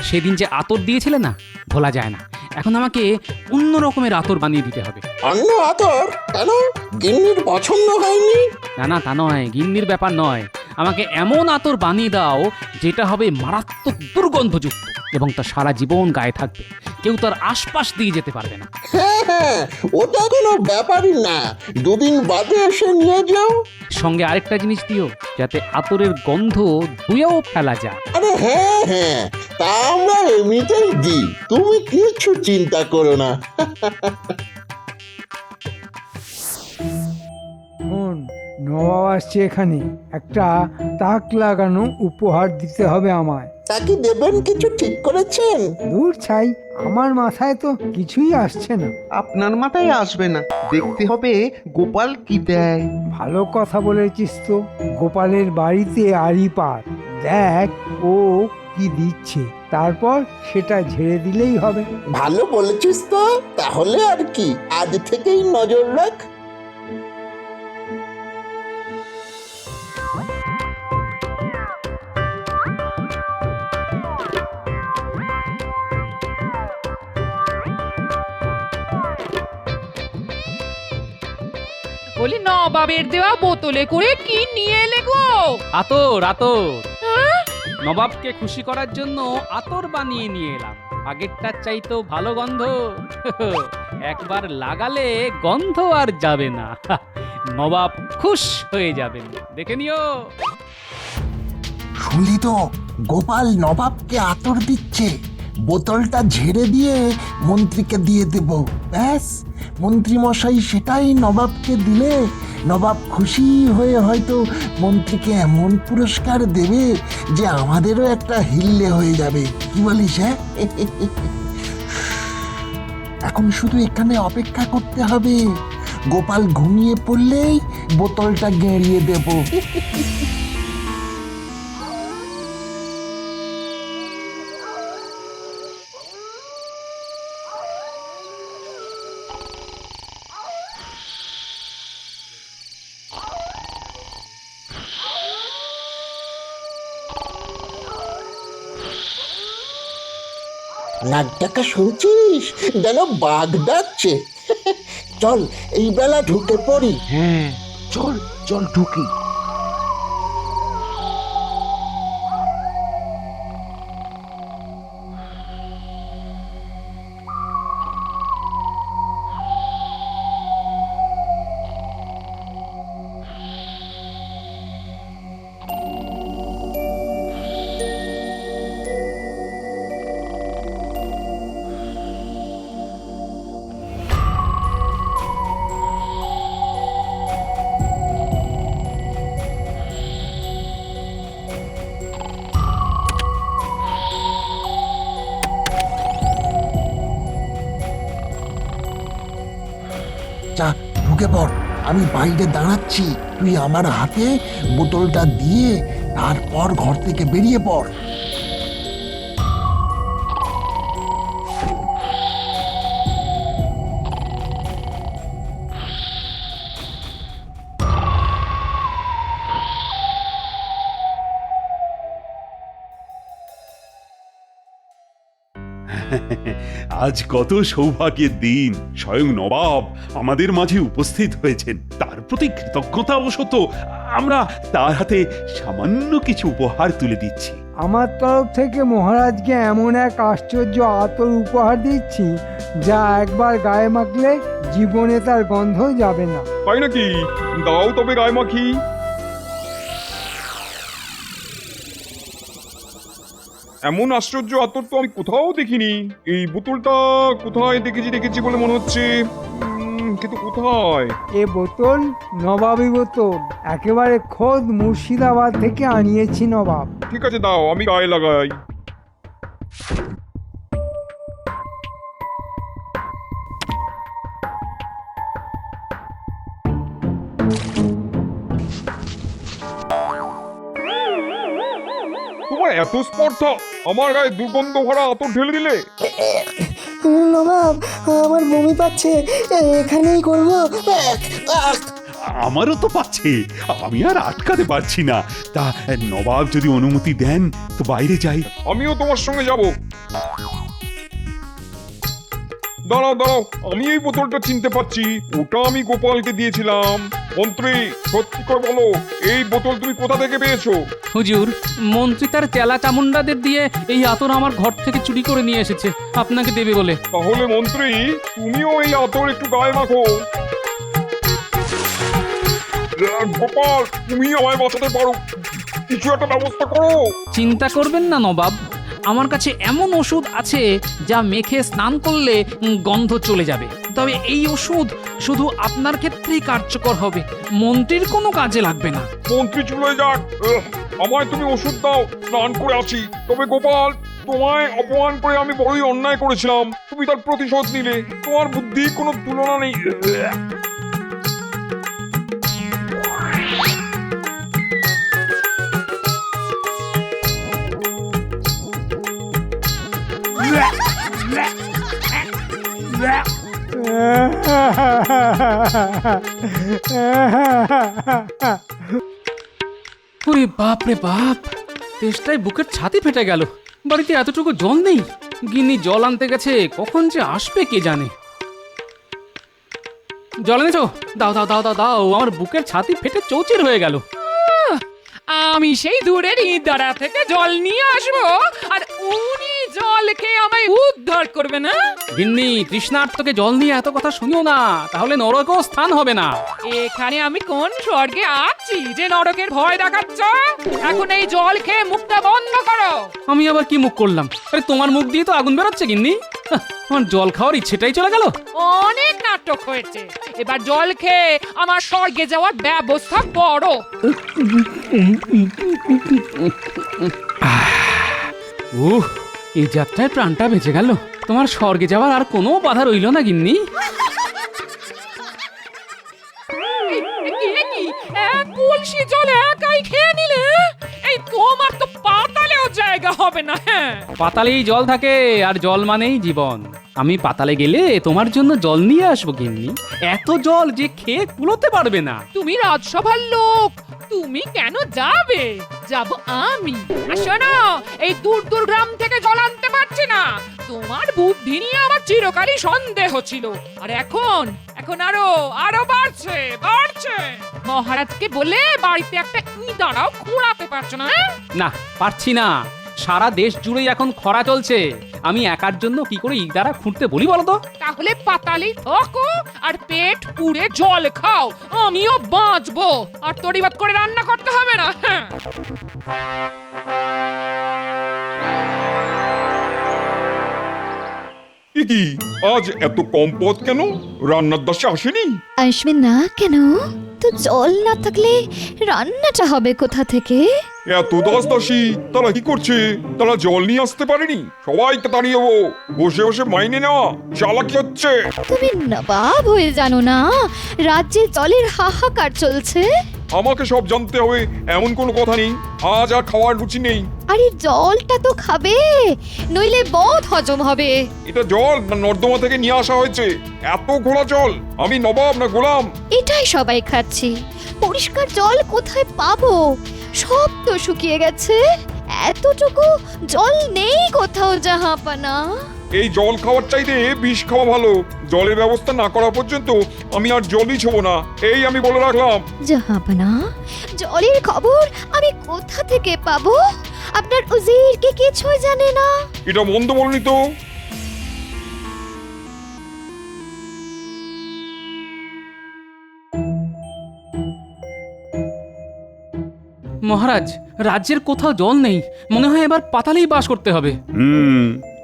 সেদিন যে আতর দিয়েছিলে না, ভোলা যায় না। এখন আমাকে অন্য রকমের আতর বানিয়ে দিতে হবে। অন্য আতর? কেন, গিন্নির পছন্দ হয়নি? না না, তা নয়, গিন্নির ব্যাপার নয়। আমাকে এমন আতর বানিয়ে দাও যেটা হবে মারাত্মক দুর্গন্ধযুক্ত এবং তা সারা জীবন গায়ে থাকবে, কেউ তার আশপাশ দিয়ে যেতে পারবে না। হ্যাঁ, ওটা কোনো ব্যাপারই না, দুদিন বাদে এসে নিয়ে যাও। সঙ্গে আরেকটা জিনিস দিও, যাতে আতরের গন্ধ ধুয়েও ফেলা যায়। আরে হ্যাঁ হ্যাঁ, তা আমরা এমনিতেই দিই, তুমি কিছু চিন্তা করো না। নবাব আসছে এখানে, একটা তাক লাগানো উপহার দিতে হবে আমায়। তাকে দেবেন কিছু ঠিক করেছেন? দূর ছাই, আমার মাথায় তো কিছুই আসছে না। আপনার মাথায় আসবে না, দেখতে হবে গোপাল কি দেয়। ভালো কথা বলেছিস তো। গোপালের বাড়িতে আড়ি পাত, দেখ ও কি দিচ্ছে, তারপর সেটা ঝেড়ে দিলেই হবে। ভালো বলেছিস তো, তাহলে আর কি, আজ থেকেই নজর রাখ। বলি নবাবের দেওয়া বোতলে করে কি নিয়ে এলে গো? আতর, আতর। নবাবকে খুশি করার জন্য আতর বানিয়ে নিয়ে এলাম। আগেরটার চাইতেও ভালো গন্ধ। একবার লাগালে গন্ধ আর যাবে না। নবাব খুশ হয়ে যাবেন, দেখে নিও। শুনলি তো, গোপাল নবাবকে আতর দিচ্ছে। বোতলটা ঝেড়ে দিয়ে মন্ত্রীকে দিয়ে দেব, ব্যাস। মন্ত্রী মশাই সেটাই নবাবকে দিলে নবাব খুশি হয়ে হয়তো মন্ত্রীকে এমন পুরস্কার দেবে যে আমাদেরও একটা হিল্লে হয়ে যাবে। কি বলিস? হ্যাঁ, এখন শুধু এখানে অপেক্ষা করতে হবে। গোপাল ঘুমিয়ে পড়লেই বোতলটা গেঁড়িয়ে দেব। নাক ডাকা শুনছিস? যেন বাঘ ডাকছে। চল এই বেলা ঢুকে পড়ি। হ্যাঁ, চল চল ঢুকি। যা ঢুকে পড়, আমি বাইরে দাঁড়াচ্ছি। তুই আমার হাতে বোতলটা দিয়ে তারপর ঘর থেকে বেরিয়ে পড়। আজ কত সৌভাগ্যের দিন, স্বয়ং নবাব আমাদের মাঝে উপস্থিত হয়েছেন। তার প্রতি কৃতজ্ঞতাবশত আমরা তার হাতে সামান্য কিছু উপহার তুলে দিচ্ছি। আমার তরফ থেকে মহারাজকে এমন এক আশ্চর্য আতর উপহার দিচ্ছি যা একবার গায়ে মাখলে জীবনে তার গন্ধ যাবে না। তাই নাকি? দাও তবে গায়ে মাখি। এমন আশ্চর্য আতর তো আমি কোথাও দেখিনি। এই বোতলটা কোথায় দেখেছি বলে মনে হচ্ছে, কিন্তু কোথায়? এ বোতল নবাবী বোতল, একেবারে খোদ মুর্শিদাবাদ থেকে আনিয়েছি নবাব। ঠিক আছে, দাও আমি গায়ে লাগাই। তোমার এত স্পর্ধা, আমার গায়ে দুর্গন্ধ ভরা আতর ঢেলে দিলে। নবাব, আমার বমি পাচ্ছে, এখানেই করবো। আমারও তো পাচ্ছে, আমি আর আটকাতে পারছি না। তা নবাব যদি অনুমতি দেন তো বাইরে যাই। আমিও তোমার সঙ্গে যাব। দাঁড়াও দাঁড়াও, আমি এই বোতলটা চিনতে পারছি, ওটা আমি গোপালকে দিয়েছিলাম। মন্ত্রী, সত্যি করে বলো, এই বোতল তুমি কোথা থেকে পেয়েছো? হুজুর, মন্ত্রী তার চেলা চামুন্ডাদের দিয়ে এই আতর আমার ঘর থেকে চুরি করে নিয়ে এসেছে আপনাকে দেবে বলে। তাহলে মন্ত্রী, তুমিও এই আতর একটু গায়ে মাখো। গোপাল, তুমি আমায় বাঁচাতে পারো, কিছু একটা ব্যবস্থা করো। চিন্তা করবেন না নবাব, আমার কাছে এমন ওষুধ আছে যা মেখে স্নান করলে গন্ধ চলে যাবে। তবে এই ওষুধ শুধু আপনার ক্ষেত্রেই কার্যকর হবে, মন্ত্রীর কোনো কাজে লাগবে না। মন্ত্রী চলে যাক, আমায় তুমি ওষুধ দাও, স্নান করে আছি। তবে গোপাল, তোমায় অপমান করে আমি বড়ই অন্যায় করেছিলাম, তুমি তার প্রতিশোধ নিলে। তোমার বুদ্ধির কোনো তুলনা নেই। ওরে বাপ রে বাপ, তেষ্টায় বুকের ছাতি ফেটে গেল। বাড়িতে এতটুকু জল নেই, গিন্নি জল আনতে গেছে, কখন যে আসবে কে জানে। জল এনেছো? দাও দাও দাও দাও দাও, আমার বুকের ছাতি ফেটে চৌচির হয়ে গেল। আমি সেই দূরের ইদারা থেকে জল নিয়ে আসবো আর উনি জল খেয়ে আমায় উদ্ধার করবে না? গিন্নি, তৃষ্ণার্তকে জল নিয়ে এত কথা শুনিও না, তাহলে নরকও স্থান হবে না। এখানে আমি কোন স্বর্গে আছি যে নরকের ভয় দেখাচ্ছ? এখন এই জল খেয়ে মুখটা বন্ধ করো। আমি আবার কি মুখ করলাম? আরে তোমার মুখ দিয়ে তো আগুন বেরোচ্ছে গিন্নি। আমার জল খাওয়ার ইচ্ছেটাই চলে গেল। অনেক নাটক হয়েছে, এবার জল খেয়ে আমার স্বর্গে যাওয়ার ব্যবস্থা করো। এই যাত্রায় প্রাণটা বেঁচে গেল। তোমার স্বর্গে যাওয়ার আর কোনো বাধা রইল না গিন্নি। এক কলসি জল একাই খেয়ে নিলে? এই তোমার তো পাতালেও জায়গা হবে না। হ্যাঁ, পাতালেই জল থাকে, আর জল মানেই জীবন। আমি পাতালে গেলে তোমার জন্য জল নিয়ে আসবো গিন্নি, এত জল যে খেয়ে কুলোতে পারবে না। তুমি রাজসভার লোক, তুমি কেন যাবে? যাব আমি। আর শোনো, এই দূর দূর গ্রাম থেকে জল আনতে পারছি না, তোমার এতদিনই আমার চিরকালই সন্দেহ ছিল, আর এখন এখন আরো আরো বাড়ছে বাড়ছে। মহারাজকে বলে বাড়িতে একটা ইঁদারাও খুঁড়াতে পারছো না? না, পারছি না। সারা দেশ জুড়েই এখন খরা চলছে, আমি একার জন্য কি করে ইদারা খুঁড়তে বলি বলো তো? তাহলে পাতালেই থাকো আর পেট পুড়ে জল খাও, আমিও বাঁচবো, আর তড়িবাদ করে রান্না করতে হবে না। হ্যাঁ। এ কি, আজ এত কম পথ কেন? রান্নার দাসে আসেনি? আসবে না কেন? তো জল না থাকলে রান্নাটা হবে কোথা থেকে? এত দাসী তারা কি করছে? তারা জল নিয়ে আসতে পারেনি? সবাইকে তাড়িয়ে বসে বসে মাইনে নেওয়া চালাকি হচ্ছে। তুমি নবাব হয়ে জানো না রাজ্যে জলের হাহাকার চলছে? আমাকে সব জানতে হবে এমন কোনো কথা নেই। আজ আর খাওয়ার রুচি নেই। আরে জলটা তো খাবে, নইলে বদ হজম হবে। এটা জল না নর্দমা থেকে নিয়ে আসা হয়েছে? এত ঘোলা জল? আমি নবাব না গোলাম? এটাই সবাই খাচ্ছি, পরিষ্কার জল কোথায় পাবো? সব তো শুকিয়ে গেছে, এতটুকু জল নেই কোথাও জাহাপানা। এই জল খাওয়ার চাইতে বিষ খাওয়া ভালো। জলের ব্যবস্থা না করা পর্যন্ত আমি আর জলই ছোবো না, এই আমি বলে রাখলাম। জাহাপানা, জলের খবর আমি কোথা থেকে পাবো? আপনার উজির কি কিছুই জানে না? এটা মন্দ বলনি তো। মহারাজ, রাজ্যের কোথাও জল নেই, মনে হয় এবার পাতালেই বাস করতে হবে।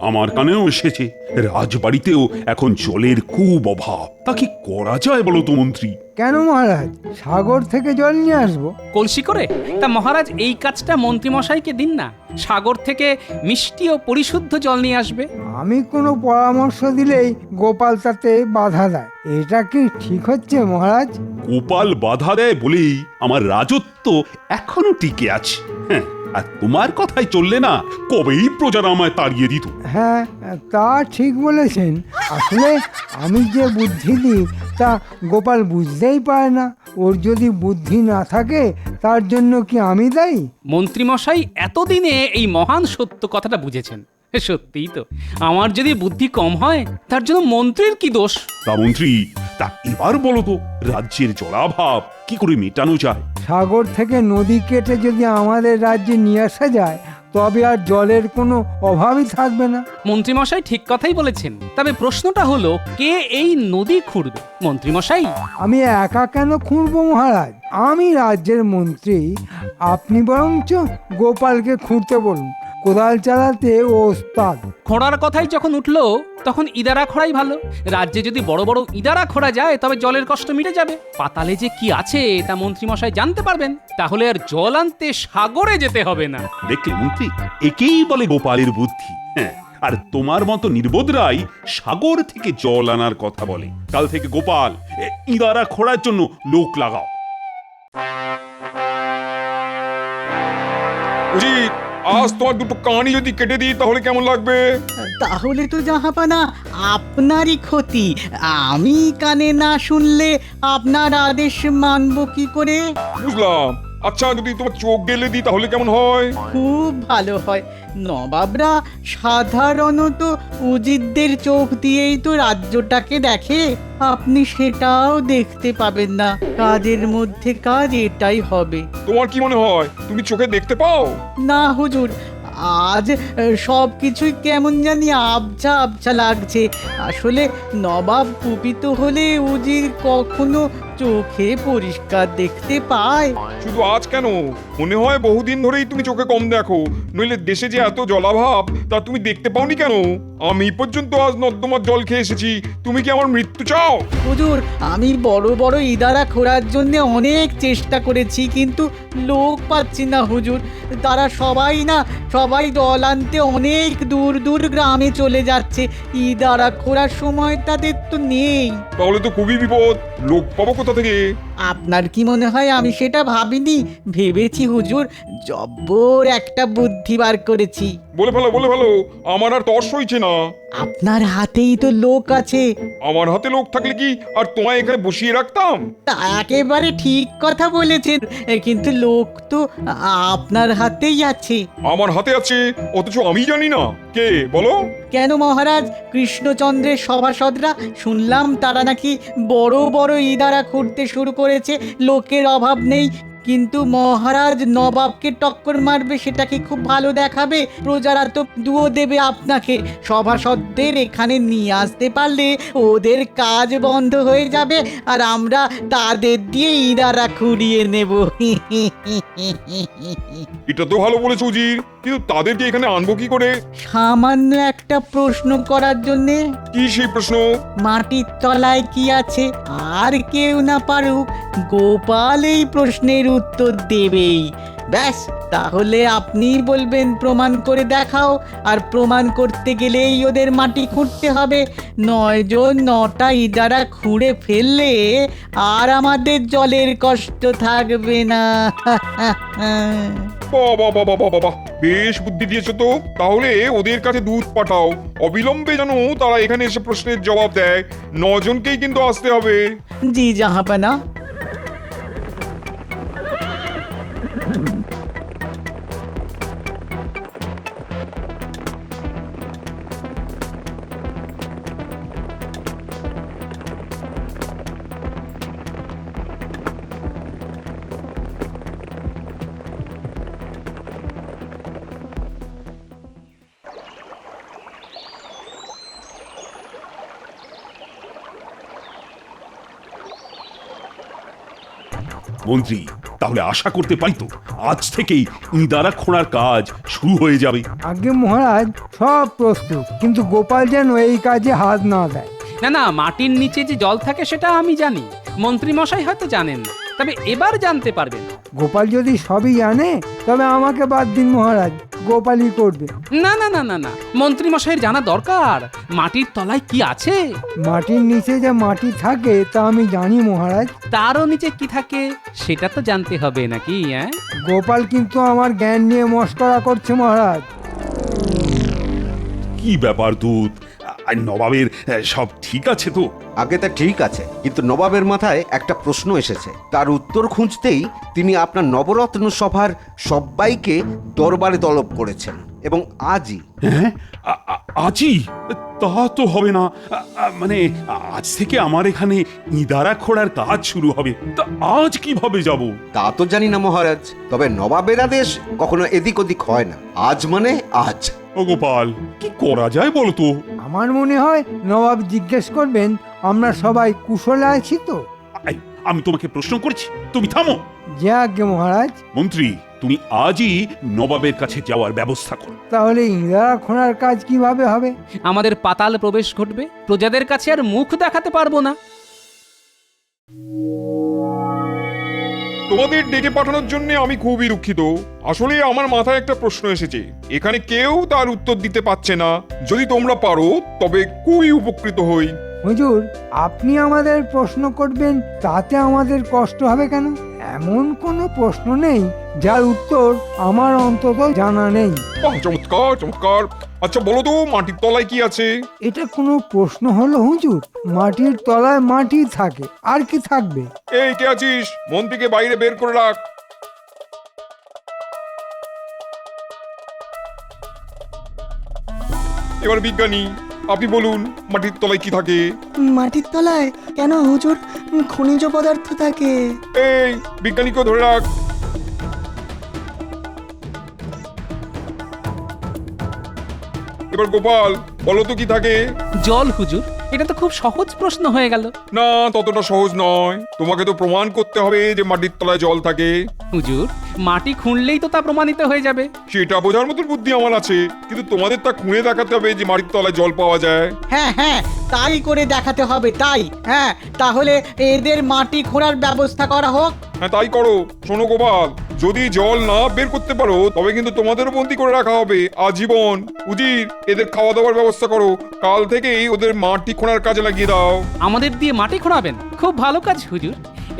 আমার কানেও এসেছে, রাজবাড়িতেও এখন জলের খুব অভাব। তা কি করা যায় বলো তো মন্ত্রী? কেন মহারাজ, সাগর থেকে জল নিয়ে আসবো? কলসি করে? তা মহারাজ এই কাজটা মন্ত্রী মশাইকে দিন না, সাগর থেকে মিষ্টি ও পরিশুদ্ধ জল নিয়ে আসবে। আমি কোনো পরামর্শ দিলেই গোপাল তাতে বাধা দেয়, এটা কি ঠিক হচ্ছে মহারাজ? গোপাল বাধা দেয় বলেই আমার রাজত্ব এখনো টিকে আছে। হ্যাঁ, আর তোমার কথাই চললে না, কবেই প্রজারা আমায় তাড়িয়ে দিত। হ্যাঁ, তা ঠিক বলেছেন। আসলে আমি যে বুদ্ধি দিই তা গোপাল বুঝতেই পারে না। ওর যদি বুদ্ধি না থাকে তার জন্য কি আমি দায়ী? মন্ত্রী মশাই এতদিনে এই মহান সত্য কথাটা বুঝেছেন। সত্যিই তো, আমার যদি বুদ্ধি কম হয় তার জন্য মন্ত্রীর কি দোষ? তা মন্ত্রী, তা এবার বলো তো, রাজ্যের জলাভাব কি করে মেটানো যায়? সাগর থেকে নদী কেটে যদি আমাদের রাজ্যে নিয়ে আসা যায় তবে আর জলের কোনো অভাবই থাকবে না। মন্ত্রী মশাই ঠিক কথাই বলেছেন, তবে প্রশ্নটা হলো কে এই নদী খুঁড়বে? মন্ত্রী মশাই? আমি একা কেন খুঁড়বো মহারাজ? আমি রাজ্যের মন্ত্রী, আপনি বরঞ্চ গোপালকে খুঁড়তে বলুন। কোদাল চালাতে ও ওস্তাদ। খোঁড়ার কথাই যখন উঠলো তখন ইদারা খোঁড়াই ভালো। রাজ্যে যদি বড় বড় ইদারা খোঁড়া যায় তবে জলের কষ্ট মিটে যাবে। পাতালে যে কি আছে তা মন্ত্রী মশাই জানতে পারবেন, তাহলে আর জল আনতে সাগরে যেতে হবে না। দেখলে মন্ত্রী, একেই বলে গোপালের বুদ্ধি। হ্যাঁ, আর তোমার মতো নির্বোধরাই সাগর থেকে জল আনার কথা বলে। কাল থেকে গোপাল ইদারা খোঁড়ার জন্য লোক লাগাও। আজ তোমার দুটো কানই যদি কেটে দিই তাহলে কেমন লাগবে? তাহলে তো জাহাপানা আপনারই ক্ষতি। আমি কানে না শুনলে আপনার আদেশ মানবো কি করে? বুঝলাম। আচ্ছা, যদি তোমার চোখ গেলে দিই তাহলে কেমন হয়? খুব ভালো হয়। নবাবরা সাধারণত উজিরদের চোখ দিয়েই তো রাজ্যটাকে দেখে, আপনি সেটাও দেখতে পাবেন না। কাজের মধ্যে কাজ এটাই হবে। তোমার কি মনে হয় তুমি চোখে দেখতে পাও? না হুজুর, আজ সব কিছুই কেমন জানি আবছা আবছা লাগছে। আসলে নবাব কুপিত হলে উজির কখনো চোখে পরিষ্কার দেখতে পায়। শুধু আজ কেন, মনে হয় বহুদিন ধরেই তুমি চোখে কম দেখো। নইলে দেশে যে এত জলাভাব তা তুমি দেখতে পাওনি কেন? আমি পর্যন্ত আজ নর্দমার জল খেয়ে এসেছি, তুমি কি আমার মৃত্যু চাও? হুজুর, আমি বড় বড় ইদারা খোঁড়ার জন্য অনেক চেষ্টা করেছি, কিন্তু লোক পাচ্ছি না হুজুর। তারা সবাই জল আনতে অনেক দূর দূর গ্রামে চলে যাচ্ছে। ইদারা খোঁড়ার সময় তাদের তো নেই। তাহলে তো খুবই বিপদ। লোক পাবো কোথা থেকে? আপনার কি মনে হয় আমি সেটা ভাবিনি? ভেবেছি হুজুর, জব্বর একটা বুদ্ধি বার করেছি। বলে ফেলো, আমার আর তর্স হইছে না। আপনার হাতেই তো লোক আছে। আমার হাতে লোক থাকলে কি আর তোমায় এখানে বসিয়ে রাখতাম? তা একেবারে ঠিক কথা বলেছেন, কিন্তু লোক তো আপনার হাতেই আছে। আমার হাতে আছে, অথচ আমি জানি না। কে বলো? কেন মহারাজ, কৃষ্ণচন্দ্রের সভাসদরা শুনলাম তারা নাকি বড় বড় ইদারা খুঁড়তে শুরু করেছে, লোকের অভাব নেই। কিন্তু মহারাজ নবাবকে টক্কর মারবে সেটা কি খুব ভালো দেখাবে? প্রজারা তো দুয়ো দেবে আপনাকে। সভাসদদের এখানে নিয়ে আসতে পারলে ওদের কাজ বন্ধ হয়ে যাবে, আর আমরা তাদের দিয়ে ইদারা খুঁড়িয়ে নেব। এটা তো ভালো বলেছো উজির, কিন্তু তাদেরকে এখানে আনবো কি করে? সামান্য একটা প্রশ্ন করার জন্যে। কি সেই প্রশ্ন? মাটির তলায় কি আছে? আর কেউ না পারুক, গোপাল এই প্রশ্নের উত্তর দেবেই। ব্যাস, তাহলে আপনি বলবেন প্রমাণ করে দেখাও, আর প্রমাণ করতে গেলেই ওদের মাটি খুঁড়তে হবে। 9 জন 9টা ইদারা খুঁড়ে ফেললে আর আমাদের জলের কষ্ট থাকবে না। বাহ, বেশ বুদ্ধি দিয়েছো তো। তাহলে ওদের কাছে দুধ পাঠাও, অবিলম্বে যেন তারা এখানে এসে প্রশ্নের জবাব দেয়। 9 জনকেই কিন্তু আসতে হবে। জি জাহাপানা। মন্ত্রী, তাহলে আশা করতে পারি তো আজ থেকেই ইদারা খোঁড়ার কাজ শুরু হয়ে যাবে? আগে মহারাজ, সব প্রস্তুত, কিন্তু গোপাল যেন এই কাজে হাত না দেয়। না, মাটির নিচে যে জল থাকে সেটা আমি জানি, মন্ত্রী মশাই হয়তো জানেন না, তবে এবার জানতে পারবেন। গোপাল যদি সবই জানে তবে আমাকে বাদ দিন মহারাজ, গোপালই করবে। না, মন্ত্রী মশাইয়ের জানা দরকার মাটির তলায় কি আছে। মাটির নিচে যে মাটি থাকে তা আমি জানি মহারাজ। তারও নিচে কি থাকে সেটা তো জানতে হবে নাকি? গোপাল কিন্তু আমার জ্ঞান নিয়ে মস্করা করছে মহারাজ। কি ব্যাপার দুধ, আর নবাবের সব ঠিক আছে তো? আগে তা ঠিক আছে, কিন্তু নবাবের মাথায় একটা প্রশ্ন এসেছে। তার উত্তর খুঁজতেই তিনি আপনার নবরত্ন সভার সবাইকে দরবারে তলব করেছেন, এবং আজই। হ্যাঁ, আজই? তা তো হবে না। মানে আজ থেকে আমার এখানে ইদারা খোঁড়ার কাজ শুরু হবে, তা আজ কিভাবে যাব? তা তো জানি না মহারাজ, তবে নবাবের আদেশ কখনো এদিক ওদিক হয় না। আজ মানে আজ। ও গোপাল, কি করা যায় বলো তো? আমার মনে হয় নবাব জিজ্ঞেস করবেন আমরা সবাই কুশলে আছি তো। আমি তোমাকে প্রশ্ন করছি, তুমি থামো। যে আজ্ঞে মহারাজ। মন্ত্রী, তুমি আজই নবাবের কাছে যাওয়ার ব্যবস্থা করো। তাহলে ইদারা খোঁড়ার কাজ কিভাবে হবে? আমাদের পাতাল প্রবেশ ঘটবে, প্রজাদের কাছে আর মুখ দেখাতে পারবো না। তোমাদের ডেকে পাঠানোর জন্য আমি খুবই দুঃখিত। আসলে আমার মাথায় একটা প্রশ্ন এসেছে, এখানে কেউ তার উত্তর দিতে পারছে না। যদি তোমরা পারো তবে খুবই উপকৃত হই। হুজুর, আপনি আমাদের প্রশ্ন করবেন তাতে আমাদের কষ্ট হবে কেন? এমন কোনো প্রশ্ন নেই যার উত্তর আমার অন্তত জানা নেই। চমৎকার চমৎকার। আচ্ছা বলো তো, মাটির তলায় কি আছে? এটা কোনো প্রশ্ন হলো হুজুর? মাটির তলায় মাটি থাকে, আর কি থাকবে? এই কে আছিস? মন্ত্রীকে বাইরে বের করে রাখ। এবার বিজ্ঞানী, আপনি বলুন মাটির তলায় কি থাকে? মাটির তলায় কেন হুজুর? খনিজ পদার্থ থাকে। এই বিজ্ঞানীকে ধরে রাখ। এবার গোপাল, বলো তো কি থাকে? জল হুজুর, এটা তো খুব সহজ প্রশ্ন হয়ে গেল। না, ততটা সহজ নয়। তোমাকে তো প্রমাণ করতে হবে যে মাটির তলায় জল থাকে। হুজুর, মাটি খুঁড়লেই তো তা প্রমাণিত হয়ে যাবে। সেটা বোঝার মতো বুদ্ধি আমার আছে, কিন্তু তোমাদের তা খুঁড়ে দেখাতে হবে যে মাটির তলায় জল পাওয়া যায়। হ্যাঁ, তাই করে দেখাতে হবে। তাই হ্যাঁ, তাহলে এদের মাটি খোঁড়ার ব্যবস্থা করা হোক। হ্যাঁ তাই করো। শোনো গোপাল, যদি জল না বের করতে পারো তবে কিন্তু তোমাদেরও বন্দি করে রাখা হবে আজীবন। উজির, এদের খাওয়া দাওয়ার ব্যবস্থা করো। কাল থেকেই ওদের মাটি খোঁড়ার কাজে লাগিয়ে দাও। আমাদের দিয়ে মাটি খোঁড়াবেন? খুব ভালো কাজ হুজুর।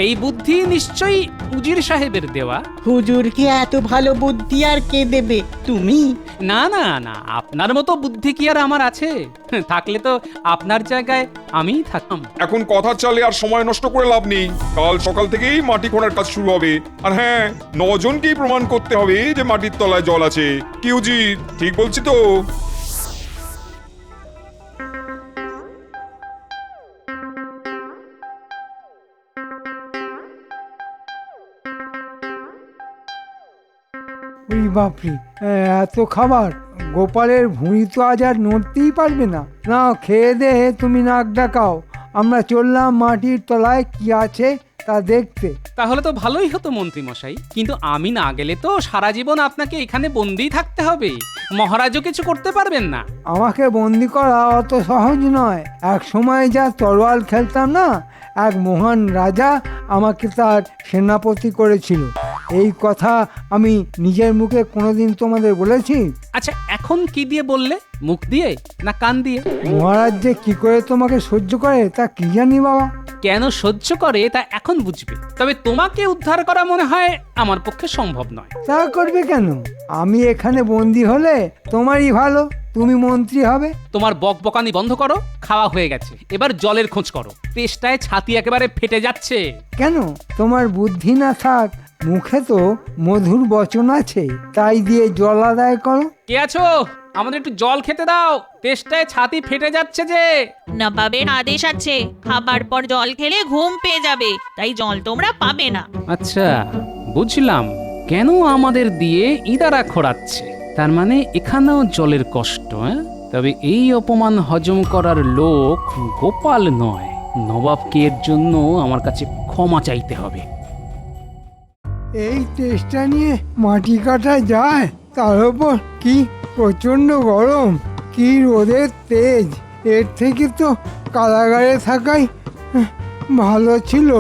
এই বুদ্ধি নিশ্চয়ই উজির সাহেবের দেওয়া। হুজুরকে এত ভালো বুদ্ধি আর কে দেবে, তুমি? না না না, আপনার মতো বুদ্ধি কি আর আমার আছে? থাকলে তো আপনার জায়গায় আমিই থাকতাম। এখন কথা চালে আর সময় নষ্ট করে লাভ নেই। কাল সকাল থেকেই মাটি খোঁড়ার কাজ শুরু হবে। আর হ্যাঁ, 9 জনকেই প্রমাণ করতে হবে যে মাটির তলায় জল আছে। কি উচিত, ঠিক বলছি তো? ওই বাপরে, এত খাবার! গোপালের ভুঁড়ি তো আজ আর নড়তেই পারবে না। না, খেয়ে দে তুমি নাক ডাকাও। আমরা চললাম মাটির তলায় কি আছে তা দেখতে। তাহলে তো ভালোই হতো মন্ত্রী মশাই, কিন্তু আমি না গেলে তো সারা জীবন আপনাকে এখানে বন্দিই থাকতে হবে। মহারাজও কিছু করতে পারবেন না। আমাকে বন্দি করা অত সহজ নয়। এক সময় যা তরোয়াল খেলতাম না, এক মহান রাজা আমাকে তার সেনাপতি করেছিল। এই কথা আমি নিজের মুখে কোনোদিন তোমাদের বলেছি? আচ্ছা, এখন কি দিয়ে বললে? মুখ দিয়ে না কান দিয়ে? মহারাজ যে কি করে তোমাকে সহ্য করে তা কি জানি বাবা। কেন সহ্য করে তা এখন বুঝবে। তবে তোমাকে উদ্ধার করা মনে হয় আমার পক্ষে সম্ভব নয়। তা করবে কেন? আমি এখানে বন্দি হলে তোমারই ভালো, তুমি মন্ত্রী হবে। তোমার বকবকানি বন্ধ করো, খাওয়া হয়ে গেছে, এবার জলের খোঁজ করো। তেষ্টায় ছাতি একেবারে ফেটে যাচ্ছে। কেন? তোমার বুদ্ধি না থাক, মুখে তো মধুর বচন আছে, তাই দিয়ে জল আদায় করো। কে আছো? আমাদের একটু জল খেতে দাও, তেষ্টায় ছাতি ফেটে যাচ্ছে যে। নবাবের আদেশ আছে, খাবার পর জল খেলে ঘুম পেয়ে যাবে, তাই জল তোমরা পাবে না। আচ্ছা, বুঝলাম কেন আমাদের দিয়ে ইদারা খোঁড়াচ্ছে। তার মানে এখানেও জলের কষ্ট। তবে এই অপমান হজম করার লোক গোপাল নয়। নবাবকে এর জন্য আমার কাছে ক্ষমা চাইতে হবে। এই তেষ্টা নিয়ে মাটি কাটা যায়? তার উপর কি প্রচন্ড গরম, কি রোদের তেজ! এর থেকে তো কারাগারে থাকাই ভালো ছিল।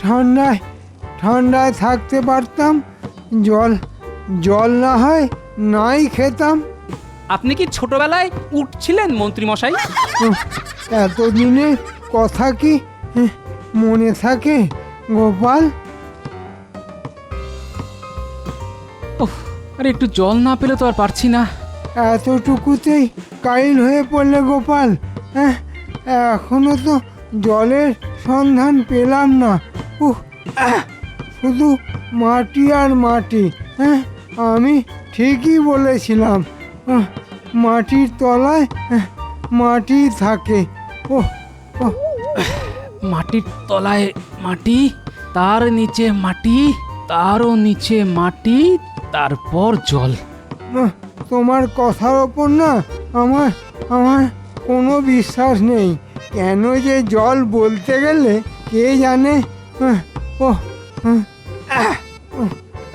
ঠান্ডায় ঠান্ডায় থাকতে পারতাম, জল না হয় নাই খেতাম। আপনি কি ছোটবেলায় উঠছিলেন মন্ত্রী মশাই? এতদিনের কথা কি মনে থাকে গোপাল? আরে একটু জল না পেলে তো আর পারছি না। এতটুকুতেই কাইল হয়ে পড়লে গোপাল? হ্যাঁ, এখনো তো জলের সন্ধান পেলাম না। শুধু মাটি আর মাটি। হ্যাঁ, আমি ঠিকই বলেছিলাম, মাটির তলায় মাটি থাকে। মাটির তলায় মাটি, তার নিচে মাটি, তারও নিচে মাটি, তারপর জল। তোমার কথার ওপর না আমার কোনো বিশ্বাস নেই। কেন যে জল বলতে গেলে কে জানে।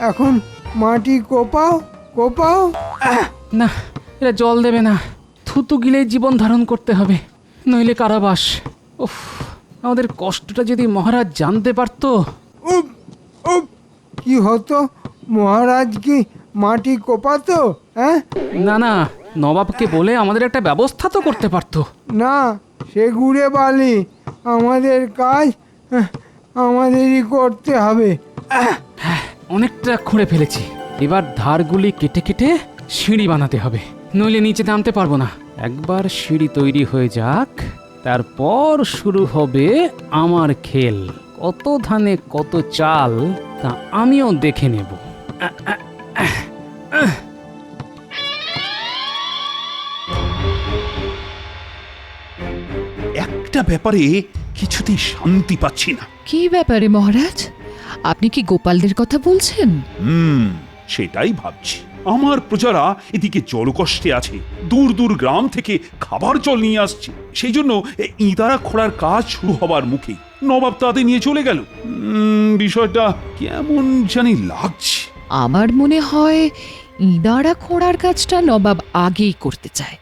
এখন মাটি কোপাও। না, এরা জল দেবে না। থুতু গিলে জীবন ধারণ করতে হবে, নইলে কারাবাস। উফ, আমাদের কষ্টটা যদি মহারাজ জানতে পারতো। কি হতো? মহারাজ কি মাটি কোপাতো? হ্যাঁ, না না, নবাবকে বলে আমাদের একটা ব্যবস্থা তো করতে পারতো। না, সে গুড়ে বালি। আমাদের কাজ আমাদেরই করতে হবে। হ্যাঁ, অনেকটা খুঁড়ে ফেলেছি। এবার ধারগুলি কেটে কেটে সিঁড়ি বানাতে হবে, নইলে নিচে নামতে পারবো না। একবার সিঁড়ি তৈরি হয়ে যাক, তারপর শুরু হবে আমার খেল। কত ধানে কত চাল তা আমিও দেখে নেব। একটা ব্যাপারে কিছুতেই শান্তি পাচ্ছি না। কি ব্যাপারে মহারাজ? আপনি কি গোপালদের কথা বলছেন? সেটাই ভাবছি। আমার প্রজারা এদিকে জলকষ্টে আছে, দূর দূর গ্রাম থেকে খাবার জল নিয়ে আসছে। সেই জন্য ইদারা খোঁড়ার কাজ শুরু হবার মুখে নবাব তাদের নিয়ে চলে গেল। বিষয়টা কেমন জানি লাগছে। আমার মনে হয় ইদারা খোঁড়ার কাজটা নবাব আগেই করতে চায়,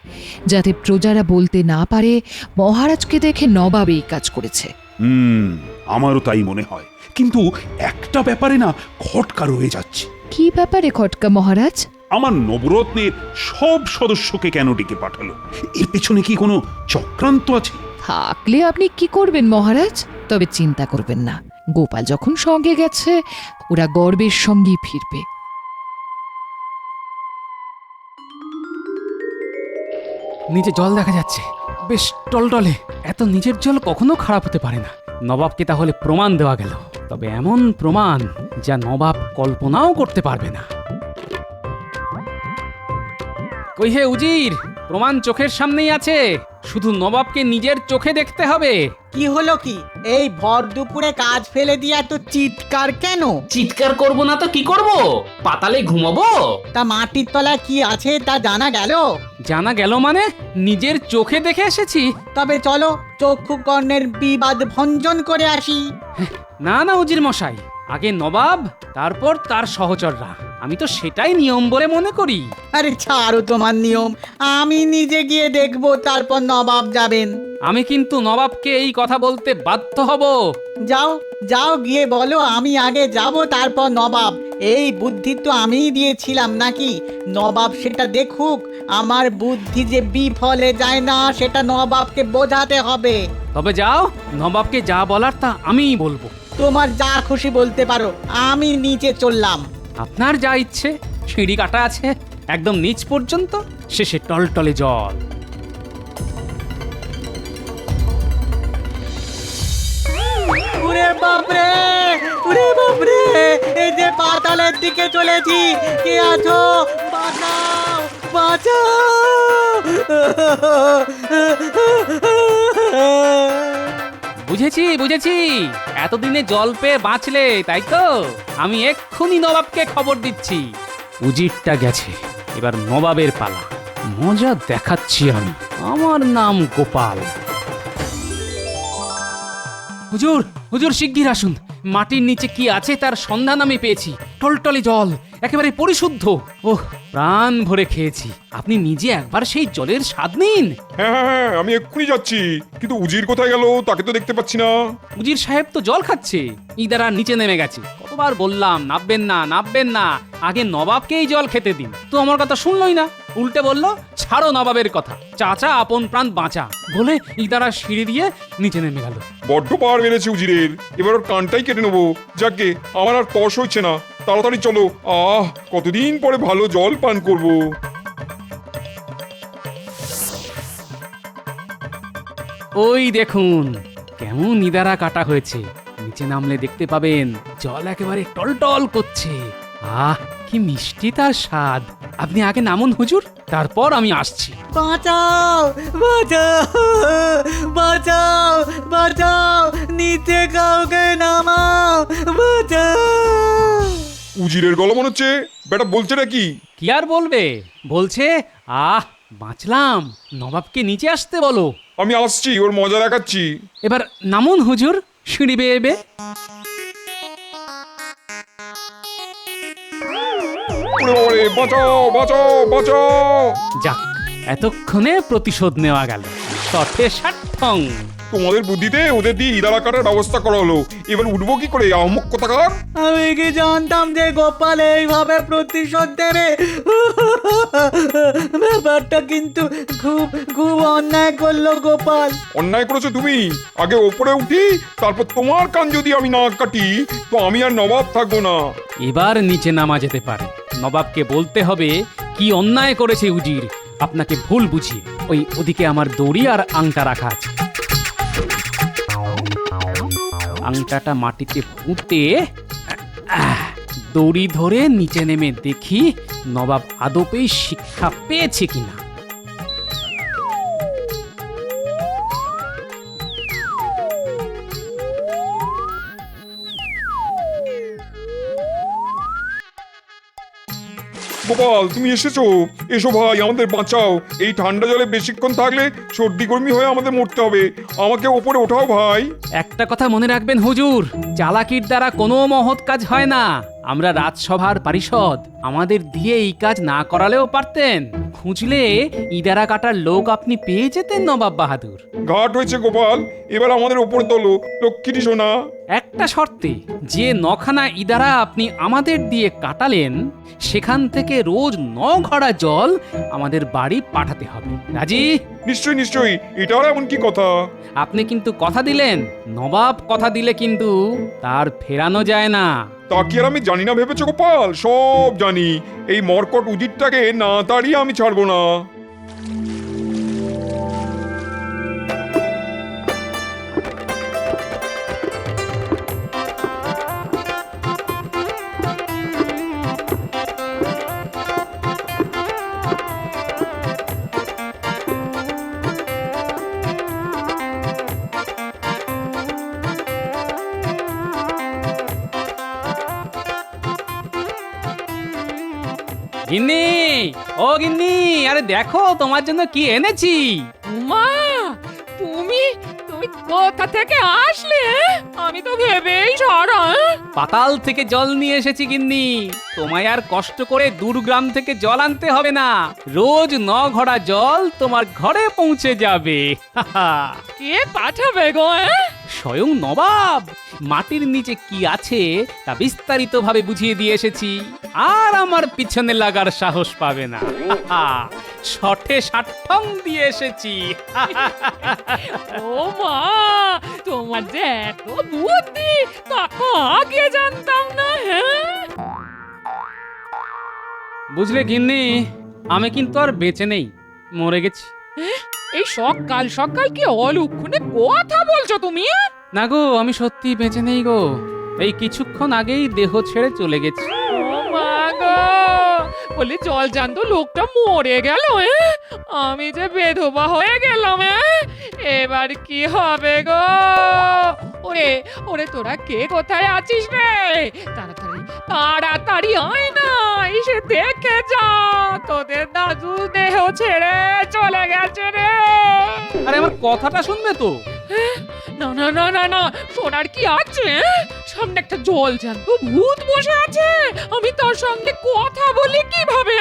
যাতে প্রজারা বলতে না পারে মহারাজকে দেখে নবাব এই কাজ করেছে। আমারও তাই মনে হয়, কিন্তু একটা ব্যাপারে না খটকা রয়ে যাচ্ছে। কি ব্যাপারে খটকা মহারাজ? আমার নবরত্নের সব সদস্যকে কেন ডেকে পাঠালো? এর পেছনে কি কোনো চক্রান্ত আছে? থাকলে আপনি কি করবেন মহারাজ? তবে চিন্তা করবেন না, গোপাল যখন সঙ্গে গেছে ওরা গর্বের সঙ্গেই ফিরবে। নিচে জল দেখা যাচ্ছে, বেশ টলটলে। এত নিচের জল কখনো খারাপ হতে পারে না। নবাবকে তাহলে প্রমাণ দেওয়া গেল, তবে এমন প্রমাণ যা নবাব কল্পনাও করতে পারবে না। কই হে উজির, প্রমাণ চোখের সামনেই আছে, শুধু নবাবকে নিজের চোখে দেখতে হবে। কি হলো কি? এই ভর দুপুরে কাজ ফেলে দিয়ে এত চিৎকার কেন? চিৎকার করব না তো কি করব? পাতালে ঘুমাবো? তা মাটির তলায় কি আছে তা জানা গেল? জানা গেল মানে নিজের চোখে দেখে এসেছি। তবে চলো চক্ষু কর্ণের বিবাদ ভঞ্জন করে আসি। না না উজির মশাই, আগে নবাব, তারপর তার সহচররা। আমি তো সেটাই নিয়ম বলে মনে করি। আরে ছাড়ো তোমার নিয়ম, আমি নিজে গিয়ে দেখবো, তারপর নবাব যাবেন। আমি কিন্তু নবাবকে এই কথা বলতে বাধ্য হব। যাও যাও গিয়ে বলো আমি আগে যাব, তারপর নবাব। এই বুদ্ধি তো আমিই দিয়েছিলাম নাকি? নবাব সেটা দেখুক। আমার বুদ্ধি যে বিফলে যায় না সেটা নবাবকে বোঝাতে হবে। তবে যাও, নবাবকে যা বলার তা আমিই বলবো। তোমার যা খুশি বলতে পারো, আমি নিচে চললাম। আপনার যা ইচ্ছে। সিঁড়ি কাটা আছে একদম নিচ পর্যন্ত, শেষে টলটলে জল। ওরে বাপরে, ওরে বাপরে, এই যে পাতালের দিকে চলেছি। কে আছো? বাঁচাও, বাঁচাও। বুঝেছি বুঝেছি, এতদিনে জল পেয়ে বাঁচলে তাই তো? আমি এক্ষুনি নবাবকে খবর দিচ্ছি। উজিরটা গেছে, এবার নবাবের পালা। মজা দেখাচ্ছি আমি। আমার নাম গোপাল। হুজুর, হুজুর শিগগির আসুন। মাটির নিচে কি আছে তার সন্ধান আমি পেয়েছি। টলটলে জল, একেবারে পরিশুদ্ধ। ওহ, প্রাণ ভরে খেয়েছি। আপনি নিজে একবার সেই জলের স্বাদ নিন। হ্যাঁ হ্যাঁ হ্যাঁ, আমি এক্ষুনি যাচ্ছি, কিন্তু উজির কোথায় গেল তাকে তো দেখতে পাচ্ছি না। উজির সাহেব তো জল খাচ্ছে, ইদারা নিচে নেমে গেছে। কতবার বললাম নাববেন না নাববেন না, আগে নবাবকেই জল খেতে দিন। তো আমার কথা শুনলই না, উল্টে বলল ছাড়ো নবাবের কথা, চাচা আপন প্রাণ বাঁচা বলে ইদারা সিঁড়ি দিয়ে নিচে নেমে গেল। বড্ড পাওয়ার বেড়েছে উজিরের, এবার ওর কানটাই কেটে নেবো। যাকে আমার আর তর্স হচ্ছে না, তাড়াতাড়ি চলো। কতদিন পরে ভালো জল পান করব। ওই দেখুন কেমন ইদারা কাটা হয়েছে, নিচে নামলে দেখতে পাবেন জল একেবারে টলটল করছে। কি মিষ্টি তার স্বাদ। আপনি আগে নামুন হুজুর, তারপর আমি আসছি। বাঁচাও, বাঁচাও, বাঁচাও, বাঁচাও, নিচে কাউকে নামাও, বাঁচাও। উজিরের গলা মনে হচ্ছে বেটা বলছে নাকি? কি আর বলবে, বলছে বাঁচলাম, নবাবকে নিচে আসতে বলো। আমি আসছি, ওর মজা দেখাচ্ছি। এবার নামুন হুজুর, সিঁড়ি বেয়ে বেয়ে। বাঁচাও, বাঁচাও, বাঁচাও। যাক, এতক্ষণে প্রতিশোধ নেওয়া গেল। শঠে ষাট্ঠং। তোমাদের বুদ্ধিতে ওদের দিয়ে ইদারা কাটার ব্যবস্থা করা হলো, এবার উঠবো কি করে? আহমক কোথাকার। আমি কি জানতাম যে গোপাল এইভাবে প্রতিশোধ দেবে? ব্যাপারটা কিন্তু খুব খুব অন্যায় করলো গোপাল। অন্যায় করেছো তুমি। আগে ওপরে উঠি, তারপর তোমার কান যদি আমি না কাটি তো আমি আর নবাব থাকবো না। এবার নিচে নামা যেতে পারে। নবাবকে বলতে হবে কি অন্যায় করেছে উজির, আপনাকে ভুল বুঝিয়ে। ওদিকে আমার দড়ি আর আংটা রাখা আছে। আংটাটা মাটিতে পুঁতে দড়ি ধরে নিচে নেমে দেখি নবাব আদপেই শিক্ষা পেয়েছে কিনা। গোপাল, তুমি এসেছো? এসো ভাই, আমাদের বাঁচাও। এই ঠান্ডা জলে বেশিক্ষণ থাকলে সর্দি গরমি হয়ে আমাদের মরতে হবে। আমাকে ওপরে ওঠাও ভাই। একটা কথা মনে রাখবেন হুজুর, চালাকির দ্বারা কোনো মহৎ কাজ হয় না। আমরা রাজসভার পারিষদ, আমাদের দিয়ে এই কাজ না করালেও পারতেন। খুঁজলে ইদারা কাটার লোক আপনি পেয়ে যেতেন নবাব বাহাদুর। ঘাট হয়েছে গোপাল, এবার আমাদের ওপর তোলো লক্ষ্মীটি সোনা। একটা শর্তে, যে 9খানা ইদারা আপনি আমাদের দিয়ে কাটালেন সেখান থেকে রোজ 9 ঘড়া জল আমাদের বাড়ি পাঠাতে হবে। রাজি? নিশ্চয়ই নিশ্চয়ই, এটাও এমন কি কথা? আপনি কিন্তু কথা দিলেন, নবাব কথা দিলে কিন্তু তার ফেরানো যায় না। তা কি আর আমি জানি না ভেবেছো গোপাল? সব জানি। এই মরকট উজিরটাকে না তাড়িয়ে আমি ছাড়বো না। গিন্নি, ও গিন্নি, আরে দেখো তোমার জন্য কি এনেছি। মা, তুমি তুমি কোথা থেকে আসলে? আমি তো ভেবেই সারা। পাতাল থেকে জল নিয়ে এসেছি গিন্নি। তোমায় আর কষ্ট করে দূরগ্রাম থেকে জল আনতে হবে না, রোজ 9 ঘড়া জল তোমার ঘরে পৌঁছে যাবে। কে পাঠাবে গো? স্বয়ং নবাব। মাটির নিচে কি আছে তা বিস্তারিত ভাবে বুঝিয়ে দিয়ে এসেছি, আর আমার পিছনে লাগার সাহস পাবে না। শঠে ষাট্টং দিয়ে এসেছি। ও মা, তোমার যে এত বুদ্ধি, তা তো আগে জানতাম না। বুঝলে গিন্নি, আমি কিন্তু আর বেঁচে নেই, মরে গেছি। এই সকাল সকাল কি অলুক্ষণে কথা বলছো তুমি? না গো, আমি সত্যি বেঁচে নেই গো। এই কিছুক্ষণ আগেই দেহ ছেড়ে চলে গেছি। ও মা গো, বলি জল জানতো লোকটা মরে গেল। আমি যে বেধবা হয়ে গেলাম। এবার কি হবে গো? ওরে ওরে, তোরা কে কোথায় আছিস রে? তাড়াতাড়ি তাড়াতাড়ি আয় না, এসে দেখে যা, তোদের দাদু দেহ ছেড়ে চলে গেছে রে। আরে আমার কথাটা শুনবে তো? না না না না না, শোনার কি আছে? সামনে একটা জল জ্যান্ত ভূত বসে আছে, আমি তার সঙ্গে কথা বলি কিভাবে?